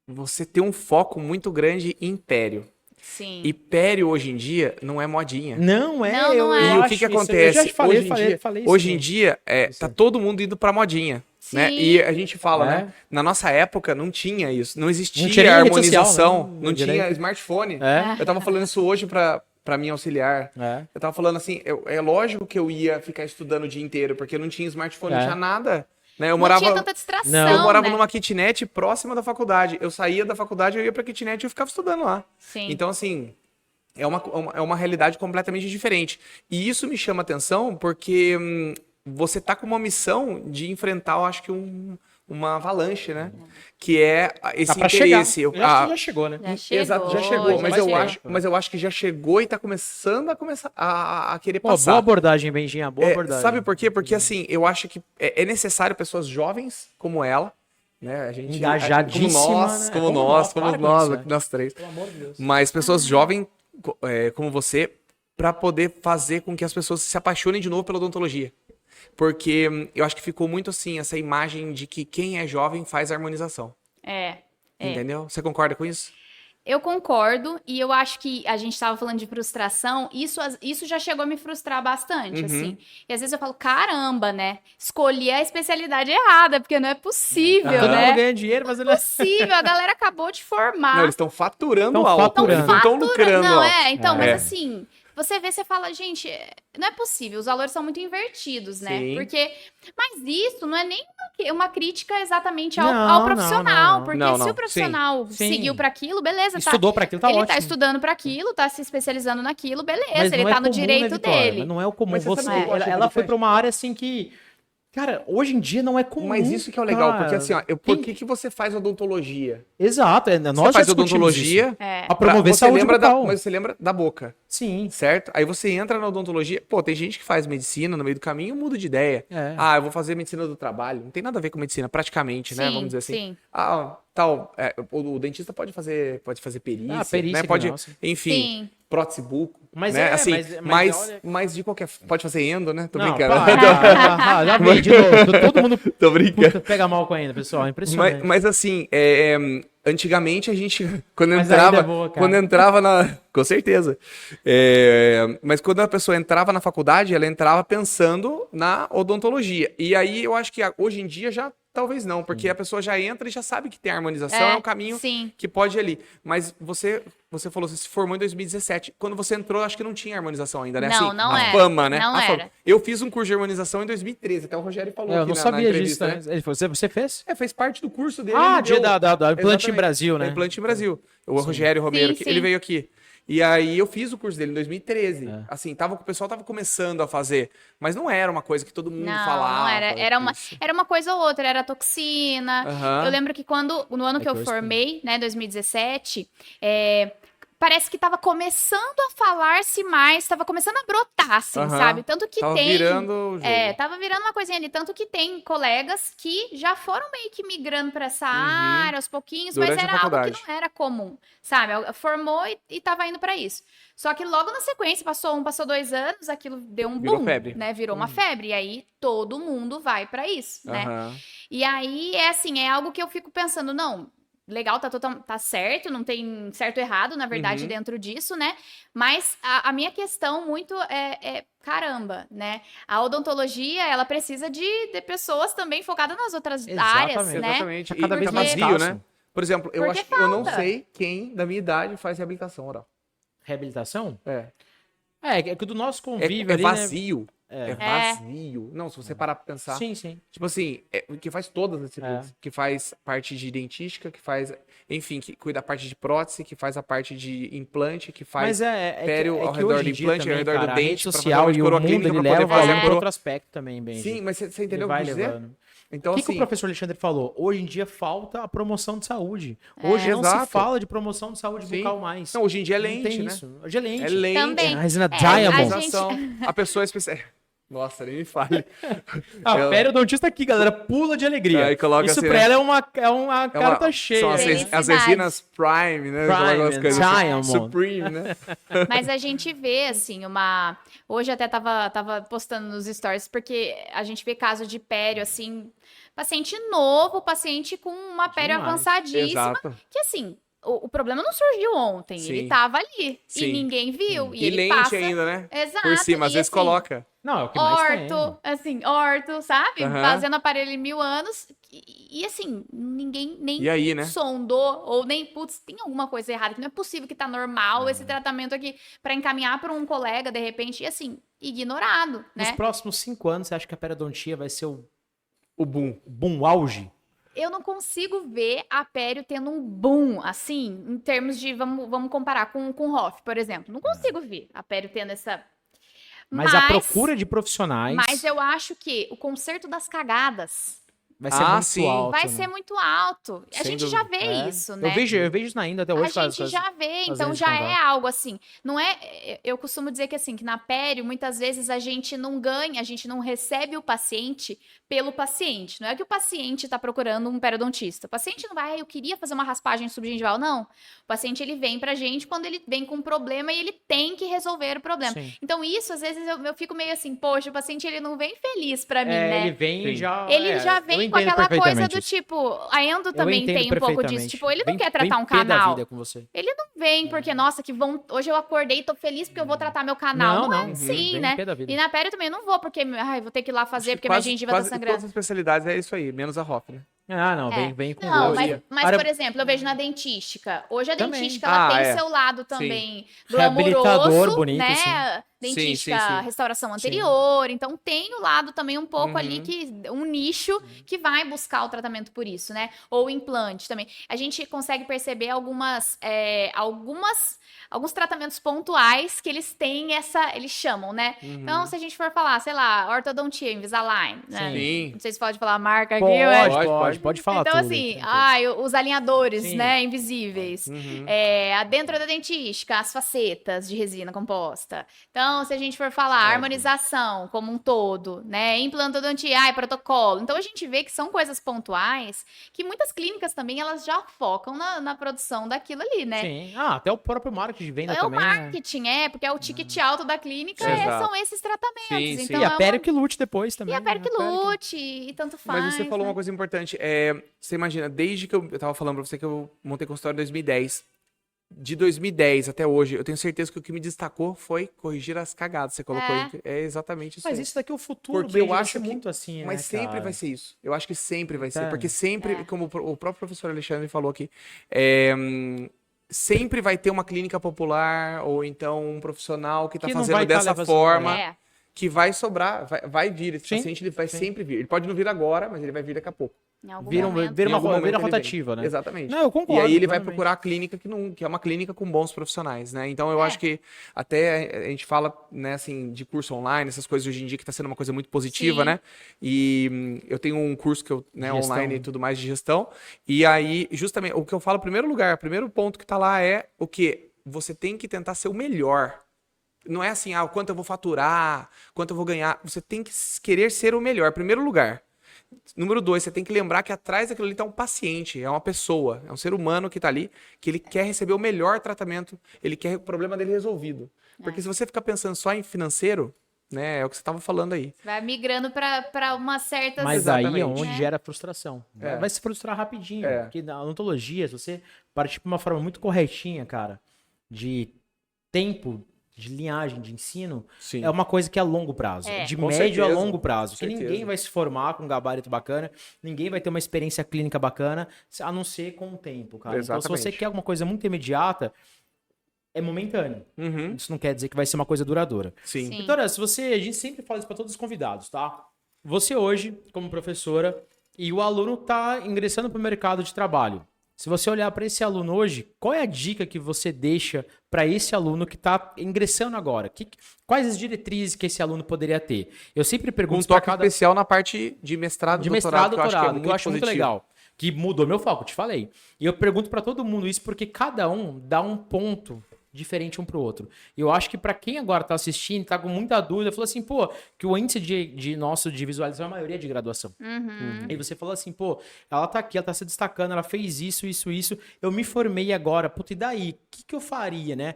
você tem um foco muito grande em pério. Sim. E pério hoje em dia não é modinha. Não é. Não, não eu é. E o acho que que isso. acontece? Eu já falei, hoje em dia, falei isso hoje em também. dia tá todo mundo indo pra modinha. Né? Sim. E a gente fala, É. né? Na nossa época não tinha isso, não existia Não tinha nem rede social, harmonização, né? não tinha Direito. smartphone. É. Eu tava falando isso hoje pra minha auxiliar. É. Eu tava falando assim, é lógico que eu ia ficar estudando o dia inteiro, porque não tinha smartphone, não É. tinha nada. Né? Não tinha tanta distração, Não. Eu morava né? numa kitnet próxima da faculdade. Eu saía da faculdade, eu ia pra kitnet e eu ficava estudando lá. Sim. Então, assim, é uma realidade completamente diferente. E isso me chama atenção porque você tá com uma missão de enfrentar, eu acho que uma avalanche, né? Que é esse Tá pra chegar. interesse. Já chegou, né? Já chegou. Exato, já chegou. Mas vai eu, chegar. acho que já chegou e tá começando a querer Pô, passar. boa abordagem, Benjinha. Boa abordagem. Sabe por quê? Porque assim, eu acho que é necessário pessoas jovens como ela, né? A gente Engajadíssima, como nós, né? como Como nós, nós, como para com nós, isso, né? nós três. Pelo amor de Deus. Mas pessoas jovens como você, para poder fazer com que as pessoas se apaixonem de novo pela odontologia. Porque eu acho que ficou muito assim, essa imagem de que quem é jovem faz harmonização. É. Entendeu? Você concorda com isso? Eu concordo, e eu acho que a gente estava falando de frustração, isso já chegou a me frustrar bastante, assim. E às vezes eu falo, caramba, né? Escolhi a especialidade errada, porque não é possível, Todo né? mundo ganha dinheiro, mas ele Não é possível, a galera acabou de formar. Não, eles estão faturando Tão alto. faturando. Eles não estão lucrando Não, alto. então, mas assim, você vê, você fala, gente, não é possível, os valores são muito invertidos, né? Sim. Mas isso não é nem uma crítica exatamente ao Não, profissional, não. porque Não, se não. o profissional Sim. seguiu para aquilo, beleza, Estudou pra aquilo, tá ele ótimo. tá estudando para aquilo, tá se especializando naquilo, beleza, Mas ele não é tá no comum, né, direito Vitória? dele. Mas não é o comum. Mas você sabe o que eu acho Ela foi interessante? pra uma área assim que... Cara, hoje em dia não é comum. Mas isso que é o legal, cara. porque assim, ó, por que você faz odontologia? Exato, Você nós já faz discutimos odontologia isso. É. Pra promover você saúde lembra bucal. mas você lembra da boca, Sim. certo? Aí você entra na odontologia, pô, tem gente que faz medicina no meio do caminho e muda de ideia. É. Ah, eu vou fazer medicina do trabalho. Não tem nada a ver com medicina, praticamente, né? Sim, Vamos dizer assim. sim. Ah, tal, o dentista pode fazer perícia, perícia, né? Pode, nossa. enfim, Sim. prótese buco, Mas né? é, assim, mas olha- mas de qualquer, pode fazer endo, né? Tô Não, brincando. para. Já veio de novo. Todo mundo Tô brincando. puta, pega mal com ainda, pessoal. É impressionante. Mas assim, antigamente a gente, quando Mas entrava, ainda é boa, cara. quando entrava na, com certeza. Mas quando a pessoa entrava na faculdade, ela entrava pensando na odontologia. E aí eu acho que hoje em dia já talvez não, porque a pessoa já entra e já sabe que tem a harmonização, é um caminho sim. que pode ir ali. Mas você falou, você se formou em 2017. Quando você entrou, acho que não tinha harmonização ainda, né? Não, assim, não a era. fama, né? Não A fama. era. Eu fiz um curso de harmonização em 2013, até o Rogério falou Eu aqui não na sabia disso. entrevista, Né? Ele falou, você fez? fez parte do curso dele. Ah, ele dia deu- da Implant em Exatamente. Brasil, né? Da Implant em Brasil. O Rogério Romero, Sim, ele sim. veio aqui. E aí eu fiz o curso dele em 2013. É. Assim, o pessoal tava começando a fazer, mas não era uma coisa que todo mundo Não, falava. não era. isso. Era uma coisa ou outra, era toxina. Aham. Eu lembro que no ano que eu formei, né, 2017, parece que tava começando a falar-se mais, tava começando a brotar, assim, Aham. sabe? Tanto que Tava tem. virando o jogo. Tava virando uma coisinha ali. Tanto que tem colegas que já foram meio que migrando pra essa área aos pouquinhos, mas Durante a era algo que faculdade. não era comum, sabe? Formou e tava indo pra isso. Só que logo na sequência, passou 2 anos, aquilo deu um Virou boom, febre. né? Virou uma febre. E aí todo mundo vai pra isso, né? Aham. E aí é algo que eu fico pensando, não, legal, tá certo, não tem certo ou errado, na verdade, Uhum. dentro disso, né? Mas a minha questão muito caramba, né? A odontologia, ela precisa de pessoas também focadas nas outras Exatamente. áreas, né? Exatamente. Tá cada E vez tá mais vazio, escasso. né? Por exemplo, eu Porque acho que eu não falta. sei quem da minha idade faz reabilitação oral. Reabilitação? É. É que do nosso É, convívio é ali, né? vazio. É. É vazio. Não, se você parar pra pensar. Sim, sim. Tipo assim, que faz todas as disciplinas. Que faz parte de dentística, que faz, enfim, que cuida da parte de prótese, que faz a parte de implante, que faz Mas é pério ao que redor hoje do em dia implante, também, ao redor cara, do a dente, rede pra fazer social uma e o coroa mundo clínica ele pra poder leva fazer a para coroa. outro aspecto também, Benji. Sim, mas você Ele entendeu o que eu vai quis dizer? levando. Então, O que o assim, professor Alexandre falou? Hoje em dia falta a promoção de saúde. Hoje não se Exato. fala de promoção de saúde Sim. bucal mais. não, hoje em dia é Não lente, tem né? isso. Hoje é lente. É lente. Também. A resina a Diamond. gente- Harmonização. A pessoa é especial. Nossa, nem me fale. A Eu- periodontista aqui, galera, pula de alegria. Aí coloca Isso assim, pra né? ela é uma carta cheia. São Felicidade. as resinas Prime, né? Prime, Coloca umas coisas assim. Diamond. Supreme, né? Mas a gente vê, assim, Hoje até tava postando nos stories, porque a gente vê caso de pério, assim, paciente novo, paciente com uma pério Demais. avançadíssima, Exato. que assim, o problema não surgiu ontem, Sim. ele tava ali, Sim. e ninguém viu, e E ele lente passa... ainda, né? Exato, Por cima, às e vezes assim, coloca. Não, é o que mais tem. orto, sabe? Aham. Fazendo aparelho em 1000 anos. E assim, ninguém nem E aí, né? sondou, ou nem, putz, tem alguma coisa errada, que não é possível que tá normal esse tratamento aqui, pra encaminhar pra um colega, de repente, e assim, ignorado, Nos né? próximos 5 anos, você acha que a periodontia vai ser o O boom. boom auge? Eu não consigo ver a pério tendo um boom, assim, em termos de, vamos comparar com o Hoff, por exemplo. Não consigo ver a pério tendo essa... Mas a procura de profissionais Mas eu acho que o conserto das cagadas vai ser Ah, muito sim. alto. vai né? ser muito alto. A Sem gente já dúvida. vê É. isso, né? Eu vejo isso ainda até hoje. A gente já vê, então vezes já é conversa. algo assim. Não é. Eu costumo dizer que assim, que na pério, muitas vezes a gente não ganha, a gente não recebe o paciente pelo paciente. Não é que o paciente está procurando um periodontista. O paciente não vai, eu queria fazer uma raspagem subgengival, não. O paciente ele vem pra gente quando ele vem com um problema e ele tem que resolver o problema. Sim. Então isso, às vezes, eu fico meio assim, poxa, o paciente ele não vem feliz pra mim, né? Ele vem Sim. e já. Ele já eu vem com entendo aquela coisa perfeitamente do isso. tipo, a Endo Eu também entendo tem um pouco disso. perfeitamente. Tipo, ele não Vem- quer tratar vem um pé da canal. vida com você. Ele não vem porque, nossa, que vão. Hoje eu acordei e tô feliz porque eu vou tratar meu canal. Não, é assim, vem né? pé da vida. E na pério também eu não vou porque, ai, vou ter que ir lá fazer porque Quase- minha gengiva tá quase sangrando. Todas as especialidades é isso aí, menos a Hoff, né? Ah, não, É. vem com Não, gosto. mas, Cara, por exemplo, eu vejo na dentística. Hoje a Também. dentística, ela tem é. seu lado Sim. também Reabilitador, glamouroso, bonito, né? assim. Dentística, Sim, sim. restauração anterior. Então tem o lado também um pouco ali Uhum. que um nicho que vai buscar o tratamento por isso, né? Ou implante também. A gente consegue perceber alguns tratamentos pontuais que eles têm eles chamam, né? Então, se a gente for falar, sei lá, ortodontia, Invisalign, né? Sim. Não sei se pode falar a marca aqui, mas... Pode falar Então, tudo. assim, tranquilo. os alinhadores, Sim. né, invisíveis. Uhum. Dentro da dentística, as facetas de resina composta. Então, se a gente for falar harmonização como um todo, né, implantodontia, protocolo. Então, a gente vê que são coisas pontuais que muitas clínicas também, elas já focam na produção daquilo ali, né? Sim. Ah, até o próprio marketing de venda É o também. Né? marketing, porque é o ticket alto da clínica, Exato. são esses tratamentos. Sim, sim. Então, E a é uma... Pério que lute depois também. E a né? Perclute, e tanto faz. Mas você falou né? uma coisa importante. Você imagina, desde que eu tava falando pra você que eu montei consultório em 2010. De 2010 até hoje, eu tenho certeza que o que me destacou foi corrigir as cagadas. Você colocou aí. É exatamente isso Mas aí. isso daqui é o futuro, Porque Brady, eu vai acho ser que- muito assim, Mas né, sempre cara? vai ser isso. Eu acho que sempre vai ser. Tá. Porque sempre, como o próprio professor Alexandre falou aqui, sempre vai ter uma clínica popular ou então um profissional que tá Que não fazendo vai tá dessa levando- forma. É. Que vai sobrar, vai vir. Esse Sim, paciente ele vai sim. sempre vir. Ele pode não vir agora, mas ele vai vir daqui a pouco. Em algum Vira, momento. vira Em uma, algum momento vira ele vem. rotativa, né? Exatamente. Não, eu concordo. E aí ele vai plenamente. procurar a clínica que é uma clínica com bons profissionais, né? Então eu acho que até a gente fala, né, assim, de curso online, essas coisas hoje em dia que está sendo uma coisa muito positiva, Sim. né? E eu tenho um curso que né, Gestão. online e tudo mais de gestão. E aí, justamente, o que eu falo, o primeiro ponto que tá lá é o que você tem que tentar ser o melhor. Não é assim, o quanto eu vou faturar, quanto eu vou ganhar. Você tem que querer ser o melhor, primeiro lugar. Número 2, você tem que lembrar que atrás daquilo ali tá um paciente, é uma pessoa, é um ser humano que tá ali, que ele quer receber o melhor tratamento, ele quer o problema dele resolvido. Porque se você ficar pensando só em financeiro, né, é o que você tava falando aí. Vai migrando para uma certa... Mas aí é Exatamente. onde gera frustração. Vai se frustrar rapidinho. É. Porque na odontologia, se você partir de uma forma muito corretinha, cara, de tempo, de linhagem, de ensino, Sim. é uma coisa que é a longo prazo. É. De Com médio a certeza, longo prazo. com Que ninguém certeza. vai se formar com um gabarito bacana, ninguém vai ter uma experiência clínica bacana, a não ser com o tempo, cara. Então, se você Exatamente. quer alguma coisa muito imediata, é momentâneo. Uhum. Isso não quer dizer que vai ser uma coisa duradoura. Sim. Sim. Vitória, a gente sempre fala isso para todos os convidados, tá? Você hoje, como professora, e o aluno tá ingressando para o mercado de trabalho. Se você olhar para esse aluno hoje, qual é a dica que você deixa para esse aluno que está ingressando agora? Quais as diretrizes que esse aluno poderia ter? Eu sempre Com um pergunto para toque cada especial na parte de mestrado, de doutorado, mestrado, doutorado, que eu acho muito positivo. legal. Que mudou meu foco, te falei. E eu pergunto pra todo mundo isso porque cada um dá um ponto diferente um pro outro. E eu acho que pra quem agora tá assistindo, tá com muita dúvida, falou assim, pô, que o índice de nosso de visualização, a maioria é de graduação. E você falou assim, pô, ela tá aqui, ela tá se destacando, ela fez isso, eu me formei agora, puta, e daí? O que eu faria, né?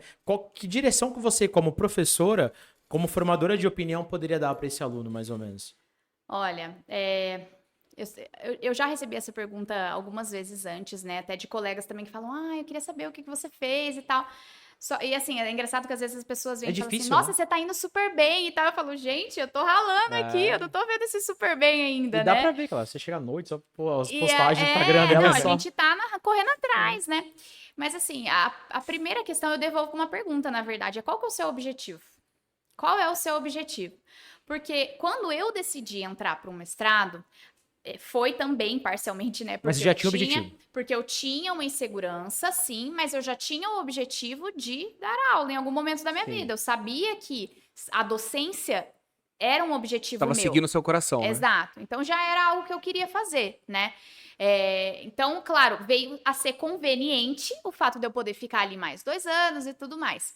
Que direção que você, como professora, como formadora de opinião, poderia dar pra esse aluno, mais ou menos? Olha, eu já recebi essa pergunta algumas vezes antes, né? Até de colegas também que falam, eu queria saber o que você fez e tal. E assim, é engraçado que às vezes as pessoas vêm e falam assim, difícil, nossa, né? você tá indo super bem e tal. Eu falo, gente, eu tô ralando aqui, eu não tô vendo esse super bem ainda, E dá né? pra ver, cara, você chega à noite, só pô, as E postagens no Instagram dela não, é só... a gente tá correndo atrás, né? Mas assim, a primeira questão eu devolvo com uma pergunta, na verdade, qual que é o seu objetivo? Qual é o seu objetivo? Porque quando eu decidi entrar para um mestrado, foi também parcialmente, né? Mas você já tinha objetivo. Porque eu tinha uma insegurança, sim, mas eu já tinha o objetivo de dar aula em algum momento da minha Sim. vida. Eu sabia que a docência era um objetivo Tava meu. seguindo o seu coração, né? Exato. Então já era algo que eu queria fazer, né? Então, claro, veio a ser conveniente o fato de eu poder ficar ali mais 2 anos e tudo mais.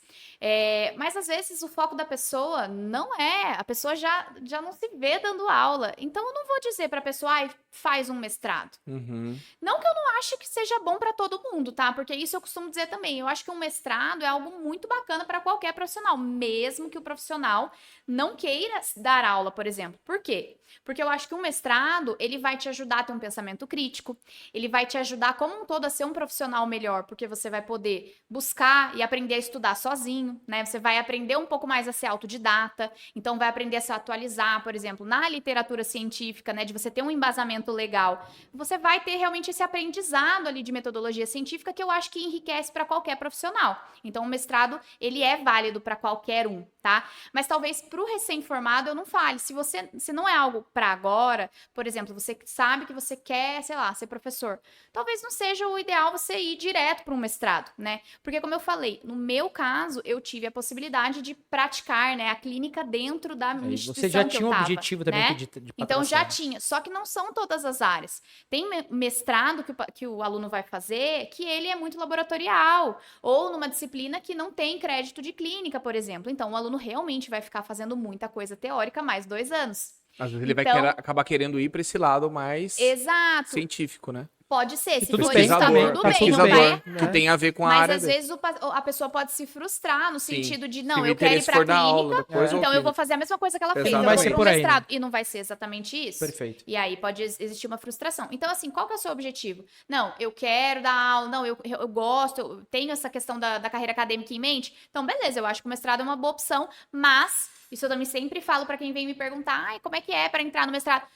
Mas às vezes o foco da pessoa não é, a pessoa já não se vê dando aula. Então eu não vou dizer para a pessoa, faz um mestrado. Uhum. Não que eu não acho que seja bom para todo mundo, tá? Porque isso eu costumo dizer também. Eu acho que um mestrado é algo muito bacana para qualquer profissional, mesmo que o profissional não queira dar aula, por exemplo. Por quê? Porque eu acho que um mestrado, ele vai te ajudar a ter um pensamento crítico, ele vai te ajudar como um todo a ser um profissional melhor, porque você vai poder buscar e aprender a estudar sozinho, né? Você vai aprender um pouco mais a ser autodidata, então vai aprender a se atualizar, por exemplo, na literatura científica, né? De você ter um embasamento legal. Você vai ter realmente esse aprendizado ali de metodologia científica que eu acho que enriquece para qualquer profissional. Então, o mestrado, ele é válido para qualquer um, tá? Mas talvez para o recém-formado eu não fale. Se não é algo para agora, por exemplo, você sabe que você quer, sei lá, ser professor, talvez não seja o ideal você ir direto para um mestrado, né? Porque, como eu falei, no meu caso, eu tive a possibilidade de praticar, né, a clínica dentro da Aí instituição você já que tinha eu um tava, objetivo também né? de Então já patrocínio. tinha, só que não são todas as áreas. Tem mestrado que o aluno vai fazer que ele é muito laboratorial, ou numa disciplina que não tem crédito de clínica, por exemplo. Então o aluno realmente vai ficar fazendo muita coisa teórica mais 2 anos. Às vezes ele vai Então, acabar querendo ir para esse lado mais exato. científico, né? Pode ser, E se tudo for bem isso, tá também, tudo tá bem, tudo não bem, vai. Pesquisador, que tem a ver com a Mas área às dele. vezes a pessoa pode se frustrar no Sim. sentido de, Se não, o eu quero ir interesse pra for dar clínica, aula depois, ou então eu clínica. vou fazer a mesma coisa que ela fez, Exatamente. eu Vai vou ser para um por aí, né? mestrado. E não vai ser exatamente isso. Perfeito. E aí pode existir uma frustração. Então, assim, qual que é o seu objetivo? Não, eu quero dar aula, não, eu gosto, eu tenho essa questão da carreira acadêmica em mente. Então, beleza, eu acho que o mestrado é uma boa opção, mas, isso eu também sempre falo para quem vem me perguntar, ai, como é que é para entrar no mestrado?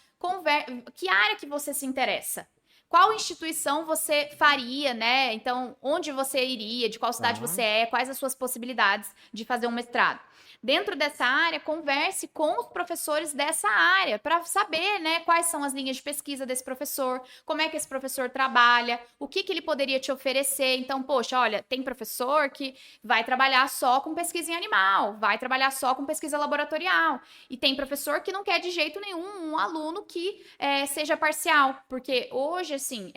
Que área que você se interessa? Qual instituição você faria, né? Então, onde você iria, de qual cidade você é, quais as suas possibilidades de fazer um mestrado? Dentro dessa área, converse com os professores dessa área para saber, né, quais são as linhas de pesquisa desse professor, como é que esse professor trabalha, o que ele poderia te oferecer. Então, poxa, olha, tem professor que vai trabalhar só com pesquisa em animal, vai trabalhar só com pesquisa laboratorial, e tem professor que não quer de jeito nenhum um aluno que seja parcial, porque hoje, assim,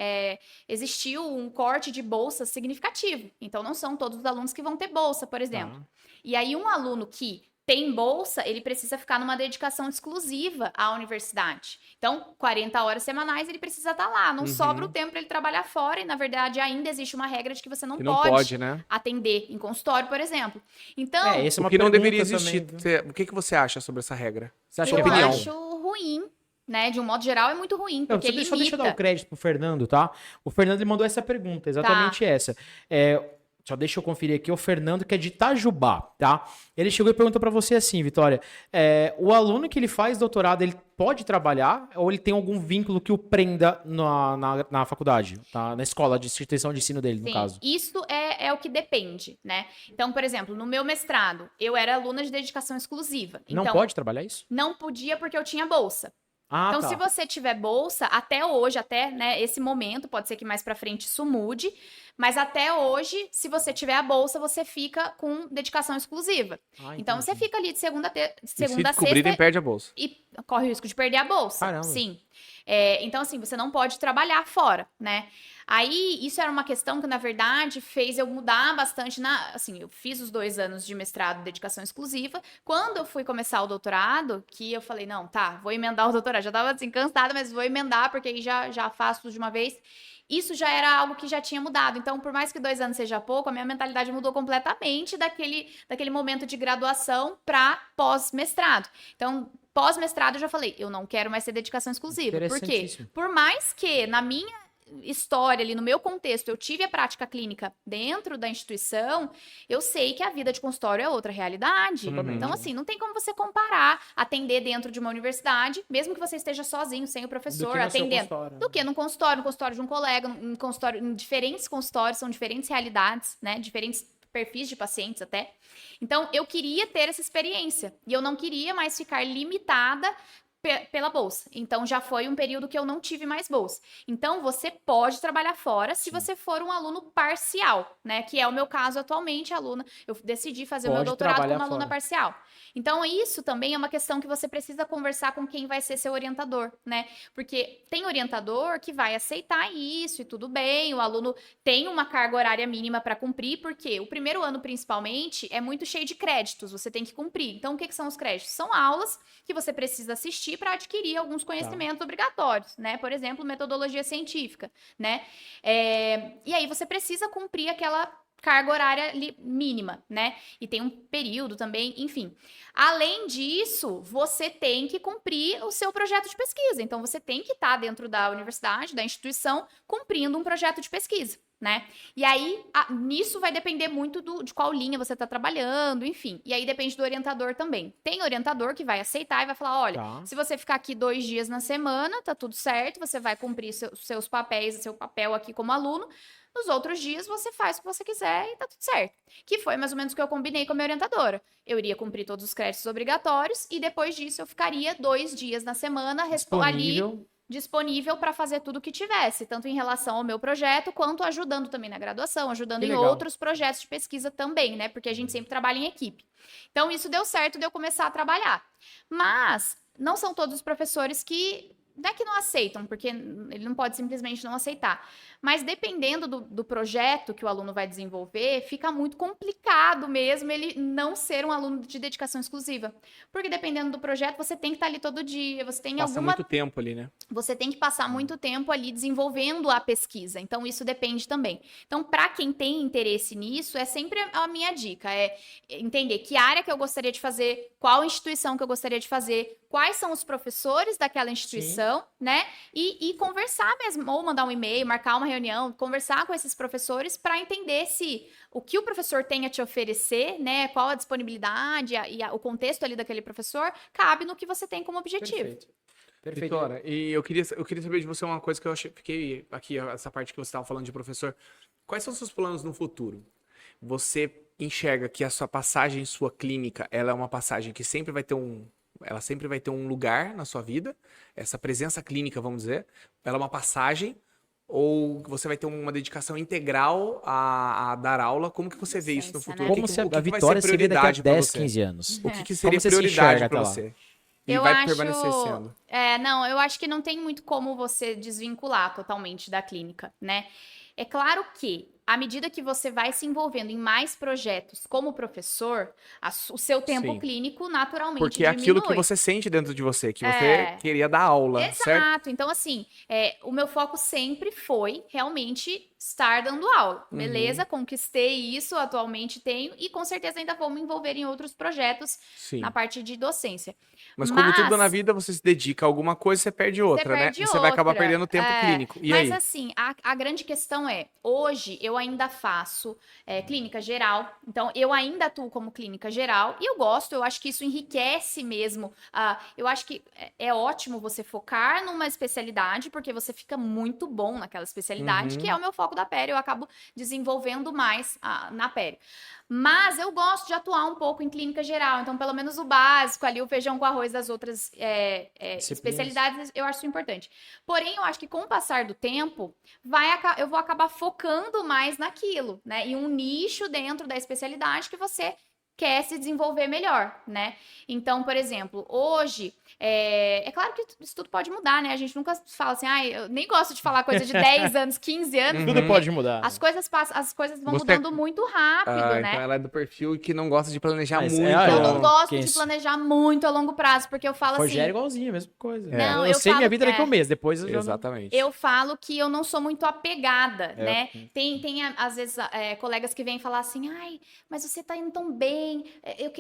existiu um corte de bolsa significativo, então não são todos os alunos que vão ter bolsa, por exemplo. E aí, um aluno que tem bolsa, ele precisa ficar numa dedicação exclusiva à universidade. Então, 40 horas semanais, ele precisa estar lá. Não sobra o tempo para ele trabalhar fora. E, na verdade, ainda existe uma regra de que você não Que não pode pode, né? atender em consultório, por exemplo. Então, Essa é O uma que não pergunta deveria também, existir. viu? O que você acha sobre essa regra? Você acha Sua eu que é opinião. acho ruim, né? De um modo geral, é muito ruim, Não, porque só deixa eu dar o limita. crédito pro Fernando, tá? O Fernando ele mandou essa pergunta, exatamente essa. Só deixa eu conferir aqui, o Fernando, que é de Itajubá, tá? Ele chegou e perguntou pra você assim, Vitória, o aluno que ele faz doutorado, ele pode trabalhar ou ele tem algum vínculo que o prenda na faculdade, tá? Na escola, de instituição de ensino dele, no Sim, caso? isso é o que depende, né? Então, por exemplo, no meu mestrado, eu era aluna de dedicação exclusiva. Não Então, pode trabalhar isso? não podia porque eu tinha bolsa. Ah, Então, tá. se você tiver bolsa, até hoje, até, né, esse momento, pode ser que mais pra frente isso mude, mas até hoje, se você tiver a bolsa, você fica com dedicação exclusiva. Ah, Então, entendi. você fica ali de segunda E se a descobrirem, sexta perde a bolsa. e corre o risco de perder a bolsa. Caramba. Sim. Então, assim, você não pode trabalhar fora, né? Aí, isso era uma questão que, na verdade, fez eu mudar bastante assim, eu fiz os 2 anos de mestrado, dedicação exclusiva. Quando eu fui começar o doutorado, que eu falei, não, tá, vou emendar o doutorado. Já tava, assim, cansada, mas vou emendar, porque aí já faço tudo de uma vez. Isso já era algo que já tinha mudado. Então, por mais que 2 anos seja pouco, a minha mentalidade mudou completamente daquele momento de graduação para pós-mestrado. Então, pós-mestrado, eu já falei, eu não quero mais ter dedicação exclusiva. Por quê? Interessantíssimo. Por mais que na minha história ali, no meu contexto, eu tive a prática clínica dentro da instituição, eu sei que a vida de consultório é outra realidade. Totalmente. Então, assim, não tem como você comparar atender dentro de uma universidade, mesmo que você esteja sozinho, sem o professor, atendendo, do que no consultório de um colega, em diferentes consultórios, são diferentes realidades, né? Diferentes perfis de pacientes até. Então, eu queria ter essa experiência e eu não queria mais ficar limitada pela bolsa. Então, já foi um período que eu não tive mais bolsa. Então, você pode trabalhar fora se você for um aluno parcial, né? Que é o meu caso atualmente, aluna. Eu decidi fazer o meu Pode doutorado trabalhar como aluna fora. parcial. Então, isso também é uma questão que você precisa conversar com quem vai ser seu orientador, né? Porque tem orientador que vai aceitar isso e tudo bem, o aluno tem uma carga horária mínima para cumprir, porque o primeiro ano, principalmente, é muito cheio de créditos, você tem que cumprir. Então, o que são os créditos? São aulas que você precisa assistir investir para adquirir alguns conhecimentos obrigatórios, né? Por exemplo, metodologia científica, né? E aí você precisa cumprir aquela carga horária mínima, né? E tem um período também, enfim. Além disso, você tem que cumprir o seu projeto de pesquisa. Então, você tem que estar dentro da universidade, da instituição, cumprindo um projeto de pesquisa, né? E aí, nisso vai depender muito de qual linha você está trabalhando, enfim. E aí depende do orientador também. Tem orientador que vai aceitar e vai falar, olha, se você ficar aqui 2 dias na semana, tá tudo certo, você vai cumprir seus papéis, seu papel aqui como aluno. Nos outros dias, você faz o que você quiser e tá tudo certo. Que foi mais ou menos o que eu combinei com a minha orientadora. Eu iria cumprir todos os créditos obrigatórios e depois disso eu ficaria 2 dias na semana ali disponível para fazer tudo o que tivesse, tanto em relação ao meu projeto, quanto ajudando também na graduação, ajudando em outros projetos de pesquisa também, né? Porque a gente sempre trabalha em equipe. Então, isso deu certo de eu começar a trabalhar. Mas não são todos os professores que... Não é que não aceitam, porque ele não pode simplesmente não aceitar. Mas dependendo do projeto que o aluno vai desenvolver, fica muito complicado mesmo ele não ser um aluno de dedicação exclusiva. Porque dependendo do projeto, você tem que estar ali todo dia, você tem Passa muito tempo ali, né? Você tem que passar muito tempo ali desenvolvendo a pesquisa. Então, isso depende também. Então, para quem tem interesse nisso, é sempre a minha dica. É entender que área que eu gostaria de fazer, qual instituição que eu gostaria de fazer, quais são os professores daquela instituição, né? E conversar mesmo, ou mandar um e-mail, marcar uma reunião, conversar com esses professores para entender se o que o professor tem a te oferecer, né? Qual a disponibilidade o contexto ali daquele professor, cabe no que você tem como objetivo. Perfeito. Vitória, e eu queria saber de você uma coisa que eu fiquei aqui, essa parte que você estava falando de professor. Quais são os seus planos no futuro? Você enxerga que a sua passagem, sua clínica, ela é uma passagem que sempre vai ter ela sempre vai ter um lugar na sua vida? Essa presença clínica, vamos dizer, ela é uma passagem? Ou você vai ter uma dedicação integral a dar aula? Como que você vê isso no futuro? Como se a Vitória seria daqui a 10, 15 anos? O que seria Como você se prioridade enxerga para até lá? você? E Eu vai acho... permanecer sendo? Não, eu acho que não tem muito como você desvincular totalmente da clínica, né? É claro que, à medida que você vai se envolvendo em mais projetos como professor, o seu tempo Sim. clínico naturalmente Porque é aquilo que você sente dentro de você, que você queria dar aula, certo? Exato. Então, assim, o meu foco sempre foi realmente estar dando aula. Beleza, conquistei isso, atualmente tenho, e com certeza ainda vou me envolver em outros projetos Sim. na parte de docência. Mas como tudo na vida, você se dedica a alguma coisa, você perde outra, né? perde Você vai acabar outra. perdendo tempo clínico. E Mas aí? assim, a grande questão hoje eu ainda faço clínica geral, então eu ainda atuo como clínica geral, e eu gosto, eu acho que isso enriquece mesmo. Eu acho que é ótimo você focar numa especialidade, porque você fica muito bom naquela especialidade, que é o meu foco da pério, eu acabo desenvolvendo mais na pério. Mas eu gosto de atuar um pouco em clínica geral, então pelo menos o básico ali, o feijão com arroz das outras especialidades, eu acho importante. Porém, eu acho que com o passar do tempo, eu vou acabar focando mais naquilo, né? Em um nicho dentro da especialidade que você quer se desenvolver melhor, né? Então, por exemplo, hoje, é claro que isso tudo pode mudar, né? A gente nunca fala assim, eu nem gosto de falar coisa de 10 anos, 15 anos. Tudo pode mudar. As coisas vão mudando muito rápido, né? Então ela é do perfil que não gosta de planejar Mas muito. Eu não gosto que de isso? planejar muito a longo prazo, porque eu falo Rogério é assim... igualzinho, a mesma coisa. Não, eu eu sei falo minha vida que daqui a um mês, depois eu já não... Exatamente. Eu falo que eu não sou muito apegada, né? Tem às vezes, colegas que vêm falar assim, ai, mas você tá indo tão bem,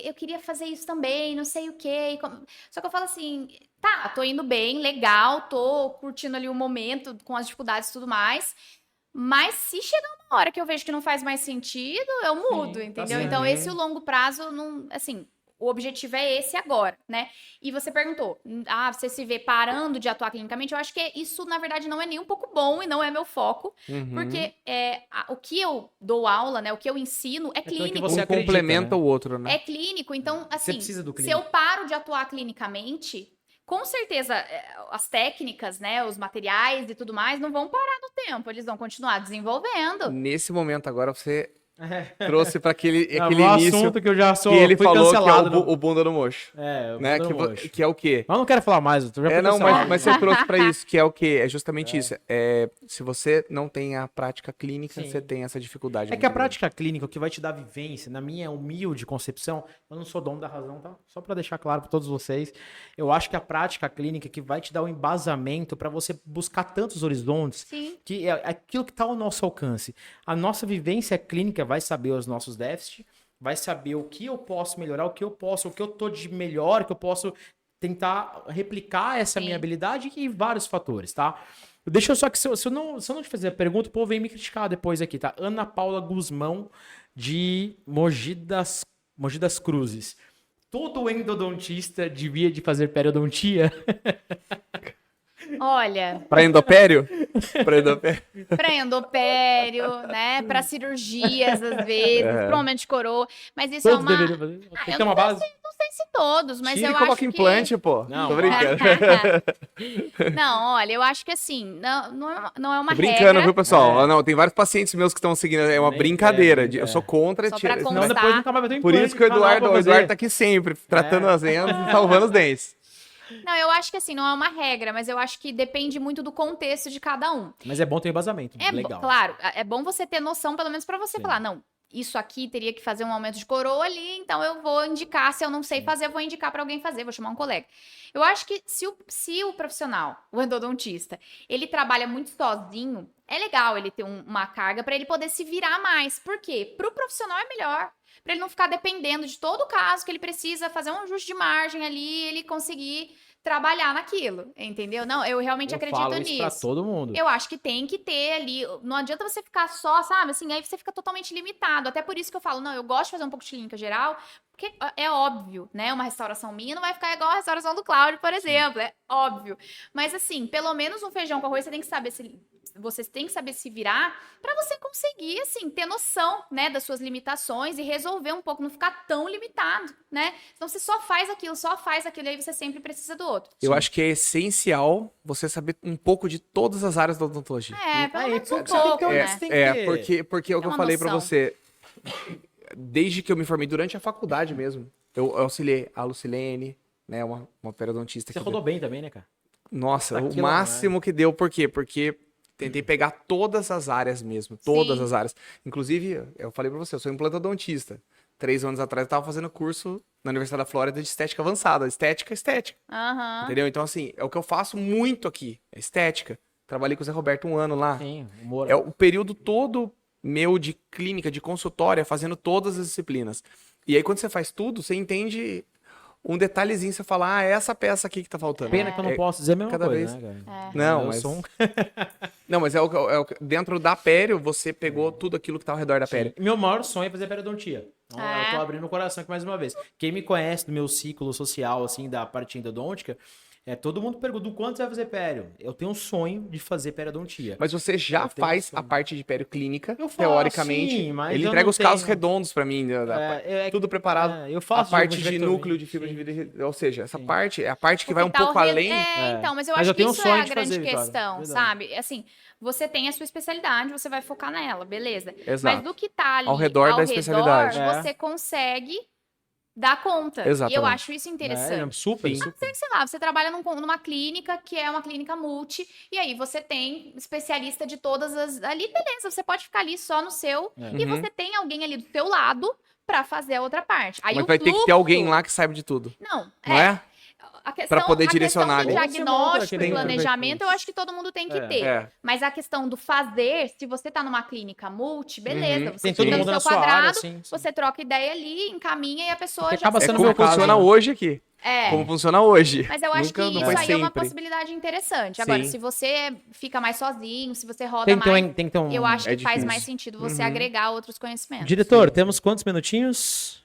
eu queria fazer isso também, não sei o quê. Só que eu falo assim, tá, tô indo bem, legal, tô curtindo ali o momento com as dificuldades e tudo mais, mas se chegar uma hora que eu vejo que não faz mais sentido, eu mudo, entendeu? certo. Então, esse longo prazo, não, assim... O objetivo é esse agora, né? E você perguntou, você se vê parando de atuar clinicamente? Eu acho que isso, na verdade, não é nem um pouco bom e não é meu foco, porque o que eu dou aula, né? O que eu ensino é pelo que clínico. você Um acredita, complementa né? o outro, né? É clínico, então, assim, precisa do se clínico. eu paro de atuar clinicamente, com certeza as técnicas, né? Os materiais e tudo mais não vão parar no tempo, eles vão continuar desenvolvendo. Nesse momento agora você Trouxe pra aquele Um início assunto que eu já sou, que ele fui falou cancelado. que é o bunda do mocho. Né? Que é o quê? Mas eu não quero falar mais, eu já fui Não, cancelado. mas você trouxe pra isso, que é o quê? É justamente isso. Se você não tem a prática clínica, Sim. você tem essa dificuldade. É muito que a grande. prática clínica, o que vai te dar vivência, na minha humilde concepção, eu não sou dono da razão, tá? Só pra deixar claro pra todos vocês, eu acho que a prática clínica que vai te dar o embasamento pra você buscar tantos horizontes, Sim. que é aquilo que tá ao nosso alcance. A nossa vivência clínica vai saber os nossos déficits, vai saber o que eu posso melhorar, o que eu tô de melhor, que eu posso tentar replicar essa Sim. minha habilidade e vários fatores, tá? Deixa eu só que se eu não te fazer a pergunta, o povo vem me criticar depois aqui, tá? Ana Paula Guzmão, de Mogi das Cruzes. Todo endodontista devia de fazer periodontia? Olha, Pra endopério? Pra endopério. pra endopério, né? Pra cirurgias, às vezes, pra aumento de coroa. Mas isso Todos é uma... deveriam fazer. Tem que eu ter uma base? Não sei se todos, mas Tira eu e acho coloca que... implante, pô. Não. Tô brincando. Não, olha, eu acho que assim, não é uma Tô brincando, regra. viu, pessoal? Não, tem vários pacientes meus que estão seguindo. É uma Nem brincadeira. quero, Eu sou contra. Só pra Senão constar. depois nunca mais vai ter um Por implante isso que o no canal pra fazer. Eduardo tá aqui sempre, tratando as vendas e salvando os dentes. Não, eu acho que assim, não é uma regra, mas eu acho que depende muito do contexto de cada um. Mas é bom ter embasamento. Legal. Claro, é bom você ter noção, pelo menos pra você Sim. falar, não, isso aqui teria que fazer um aumento de coroa ali, então eu vou indicar, se eu não sei fazer, eu vou indicar pra alguém fazer, vou chamar um colega. Eu acho que se o profissional, o endodontista, ele trabalha muito sozinho, é legal ele ter uma carga pra ele poder se virar mais. Por quê? Pro profissional é melhor. Pra ele não ficar dependendo de todo caso que ele precisa fazer um ajuste de margem ali, ele conseguir trabalhar naquilo, entendeu? Não, eu realmente acredito falo isso nisso. pra todo mundo. Eu acho que tem que ter ali. Não adianta você ficar só, sabe? Assim, aí você fica totalmente limitado. Até por isso que eu falo, não, eu gosto de fazer um pouco de clínica geral, porque é óbvio, né? Uma restauração minha não vai ficar igual a restauração do Cláudio, por exemplo. É óbvio. Mas assim, pelo menos um feijão com arroz, você tem que saber se virar pra você conseguir, assim, ter noção, né, das suas limitações e resolver um pouco, não ficar tão limitado, né? Senão você só faz aquilo, e aí você sempre precisa do outro. Eu acho que é essencial você saber um pouco de todas as áreas da odontologia. Pelo Aí, menos um porque você tem que pouco, ter um- né? você tem que ter- Porque é o que eu uma falei pra noção. você. Desde que eu me formei, durante a faculdade mesmo, eu auxiliei a Lucilene, né, uma periodontista. Você que rodou bem também, né, cara? Nossa, o Daquilo, máximo que deu. Por quê? Porque tentei pegar todas as áreas mesmo. Todas Sim. as áreas. Inclusive, eu falei pra você, eu sou implantodontista. 3 anos atrás eu tava fazendo curso na Universidade da Flórida de estética avançada. Estética. Aham. Entendeu? Então, assim, é o que eu faço muito aqui. É estética. Trabalhei com o Zé Roberto 1 ano lá. Sim, humor. É o período todo meu de clínica, de consultória, fazendo todas as disciplinas. E aí, quando você faz tudo, você entende um detalhezinho. Você fala, é essa peça aqui que tá faltando. Pena que eu não posso dizer a mesma cada coisa, vez- né, cara? Não, Eu mas... sou um- Não, mas dentro da pério, você pegou tudo aquilo que tá ao redor da pério. Meu maior sonho é fazer periodontia. Então, É. eu tô abrindo o coração aqui mais uma vez. Quem me conhece do meu ciclo social, assim, da parte endodôntica, todo mundo pergunta, do quanto você vai fazer pério? Eu tenho um sonho de fazer periodontia. Mas você já Eu tenho faz sonho. a parte de pério clínica, Eu faço, teoricamente. sim, mas Ele eu entrega não os casos tenho- redondos pra mim, tudo preparado. Eu faço A parte de convectomia, núcleo de fibra sim. de vidro, ou seja, essa parte é a parte que O vai um tá ao pouco re- além. então, mas eu Mas acho eu que tenho um isso é sonho a de grande fazer, Vitória. questão, Verdade. sabe? Assim, você tem a sua especialidade, você vai focar nela, beleza. Exato. Mas do que tá ali Ao redor da especialidade. você consegue dar conta. E eu Exatamente. acho isso interessante. Super, Sim. super. Sei lá, você trabalha numa clínica que é uma clínica multi, e aí você tem especialista de todas as. Ali, beleza, você pode ficar ali só no seu, e Uhum. você tem alguém ali do seu lado pra fazer a outra parte. Aí Mas o vai ter que ter fluxo- alguém lá que saiba de tudo. Não, Não é? A questão, Pra poder a direcionar questão do ali. diagnóstico Tem e que ter planejamento, eu acho que todo mundo tem que ter. É. Mas a questão do fazer, se você tá numa clínica multi, beleza, Uhum. você Tem todo fica mundo no na seu sua área, quadrado, sim. você troca ideia ali, encaminha e a pessoa Porque já acaba É sendo como meu caso, funciona né? hoje aqui. É. Como funciona hoje. Mas eu acho Nunca, que não isso foi aí é uma sempre. possibilidade interessante. Agora, Sim. se você fica mais sozinho, se você roda Tem que ter mais, tem que ter um... eu acho que É faz difícil. mais sentido você Uhum. agregar outros conhecimentos. Diretor, temos quantos minutinhos?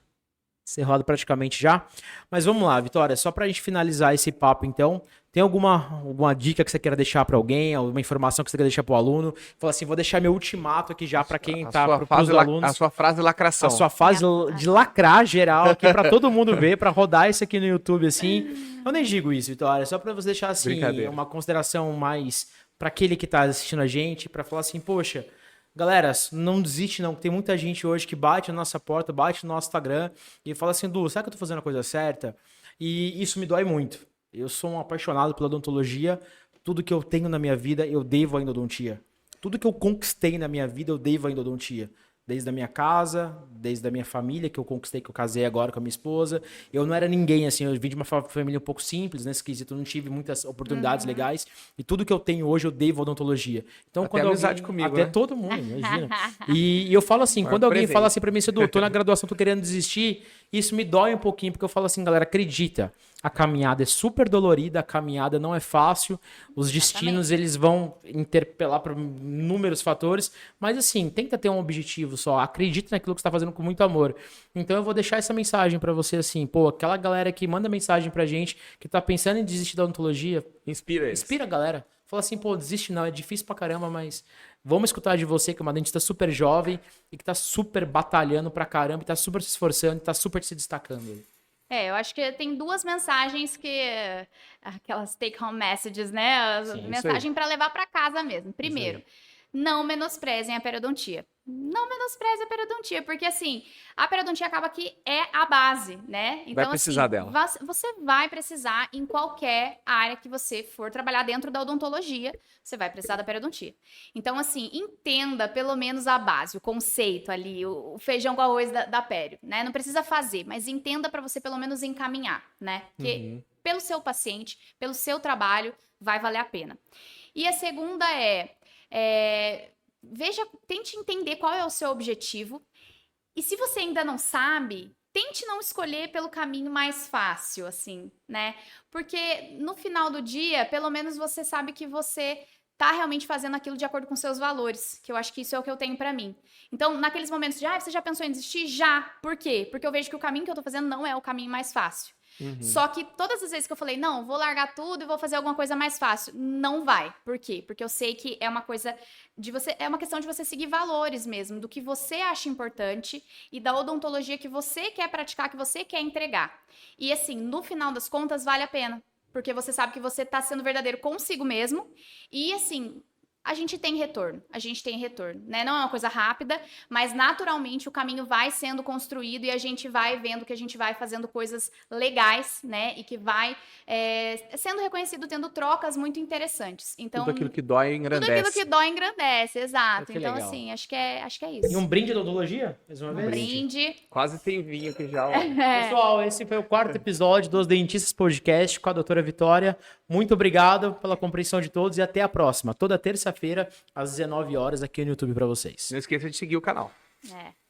Você roda praticamente já. Mas vamos lá, Vitória, só pra gente finalizar esse papo, então. Tem alguma dica que você queira deixar pra alguém? Alguma informação que você queira deixar pro aluno? Fala assim, vou deixar meu ultimato aqui já pra quem tá pros alunos. A sua frase lacração. A sua fase de lacrar geral aqui pra todo mundo ver, pra rodar isso aqui no YouTube, assim. Eu nem digo isso, Vitória, só pra você deixar, assim, Brincadeira. uma consideração mais pra aquele que tá assistindo a gente, pra falar assim, poxa, Galera, não desiste não, tem muita gente hoje que bate na nossa porta, bate no nosso Instagram e fala assim, Du, será que eu tô fazendo a coisa certa? E isso me dói muito. Eu sou um apaixonado pela odontologia, tudo que eu tenho na minha vida eu devo à endodontia. Tudo que eu conquistei na minha vida eu devo à endodontia. Desde a minha casa, desde a minha família, que eu conquistei, que eu casei agora com a minha esposa. Eu não era ninguém, assim, eu vim de uma família um pouco simples, nesse quesito, eu não tive muitas oportunidades legais. E tudo que eu tenho hoje eu devo à odontologia. Então, Até quando amizade comigo, até né? todo mundo, imagina. E eu falo assim, quando alguém fala assim pra mim, Edu, tô na graduação, tô querendo desistir, isso me dói um pouquinho, porque eu falo assim, galera, acredita, a caminhada é super dolorida, a caminhada não é fácil, os destinos, eles vão interpelar por inúmeros fatores, mas assim, tenta ter um objetivo só, acredita naquilo que você tá fazendo com muito amor. Então eu vou deixar essa mensagem pra você assim, pô, aquela galera que manda mensagem pra gente, que tá pensando em desistir da odontologia, Inspira eles. inspira a galera. Fala assim, pô, desiste não, é difícil pra caramba, mas vamos escutar de você, que é uma dentista super jovem e que tá super batalhando pra caramba, e tá super se esforçando, e tá super se destacando. Eu acho que tem duas mensagens aquelas take-home messages, né? Sim, Mensagem para levar para casa mesmo. Primeiro, não menosprezem a periodontia. Não menospreze a periodontia, porque assim, a periodontia acaba que é a base, né? Então, Vai precisar assim, dela. Você vai precisar em qualquer área que você for trabalhar dentro da odontologia, você vai precisar da periodontia. Então, assim, entenda pelo menos a base, o conceito ali, o feijão com arroz da pério, né? Não precisa fazer, mas entenda para você pelo menos encaminhar, né? Porque pelo seu paciente, pelo seu trabalho, vai valer a pena. E a segunda tente entender qual é o seu objetivo. E se você ainda não sabe, tente não escolher pelo caminho mais fácil, assim, né? Porque no final do dia, pelo menos você sabe que você tá realmente fazendo aquilo de acordo com seus valores, que eu acho que isso é o que eu tenho pra mim. Então, naqueles momentos de, você já pensou em desistir? Já. Por quê? Porque eu vejo que o caminho que eu tô fazendo não é o caminho mais fácil. Só que todas as vezes que eu falei, não, vou largar tudo e vou fazer alguma coisa mais fácil, não vai. Por quê? Porque eu sei que é uma coisa de você, é uma questão de você seguir valores mesmo, do que você acha importante e da odontologia que você quer praticar, que você quer entregar. E assim, no final das contas, vale a pena. Porque você sabe que você tá sendo verdadeiro consigo mesmo. E assim, a gente tem retorno, né? Não é uma coisa rápida, mas naturalmente o caminho vai sendo construído e a gente vai vendo que a gente vai fazendo coisas legais, né? E que vai sendo reconhecido, tendo trocas muito interessantes. Então, Tudo aquilo que dói engrandece. Tudo aquilo que dói engrandece, exato. Que Então, legal. assim, acho que é isso. E um brinde de odontologia? Mais uma vez? Brinde. Quase tem vinho aqui já. Ó. Pessoal, esse foi o 4º episódio dos Dentistas Podcast com a doutora Vitória. Muito obrigado pela compreensão de todos e até a próxima. Toda terça-feira, às 19 horas, aqui no YouTube para vocês. Não esqueça de seguir o canal. É.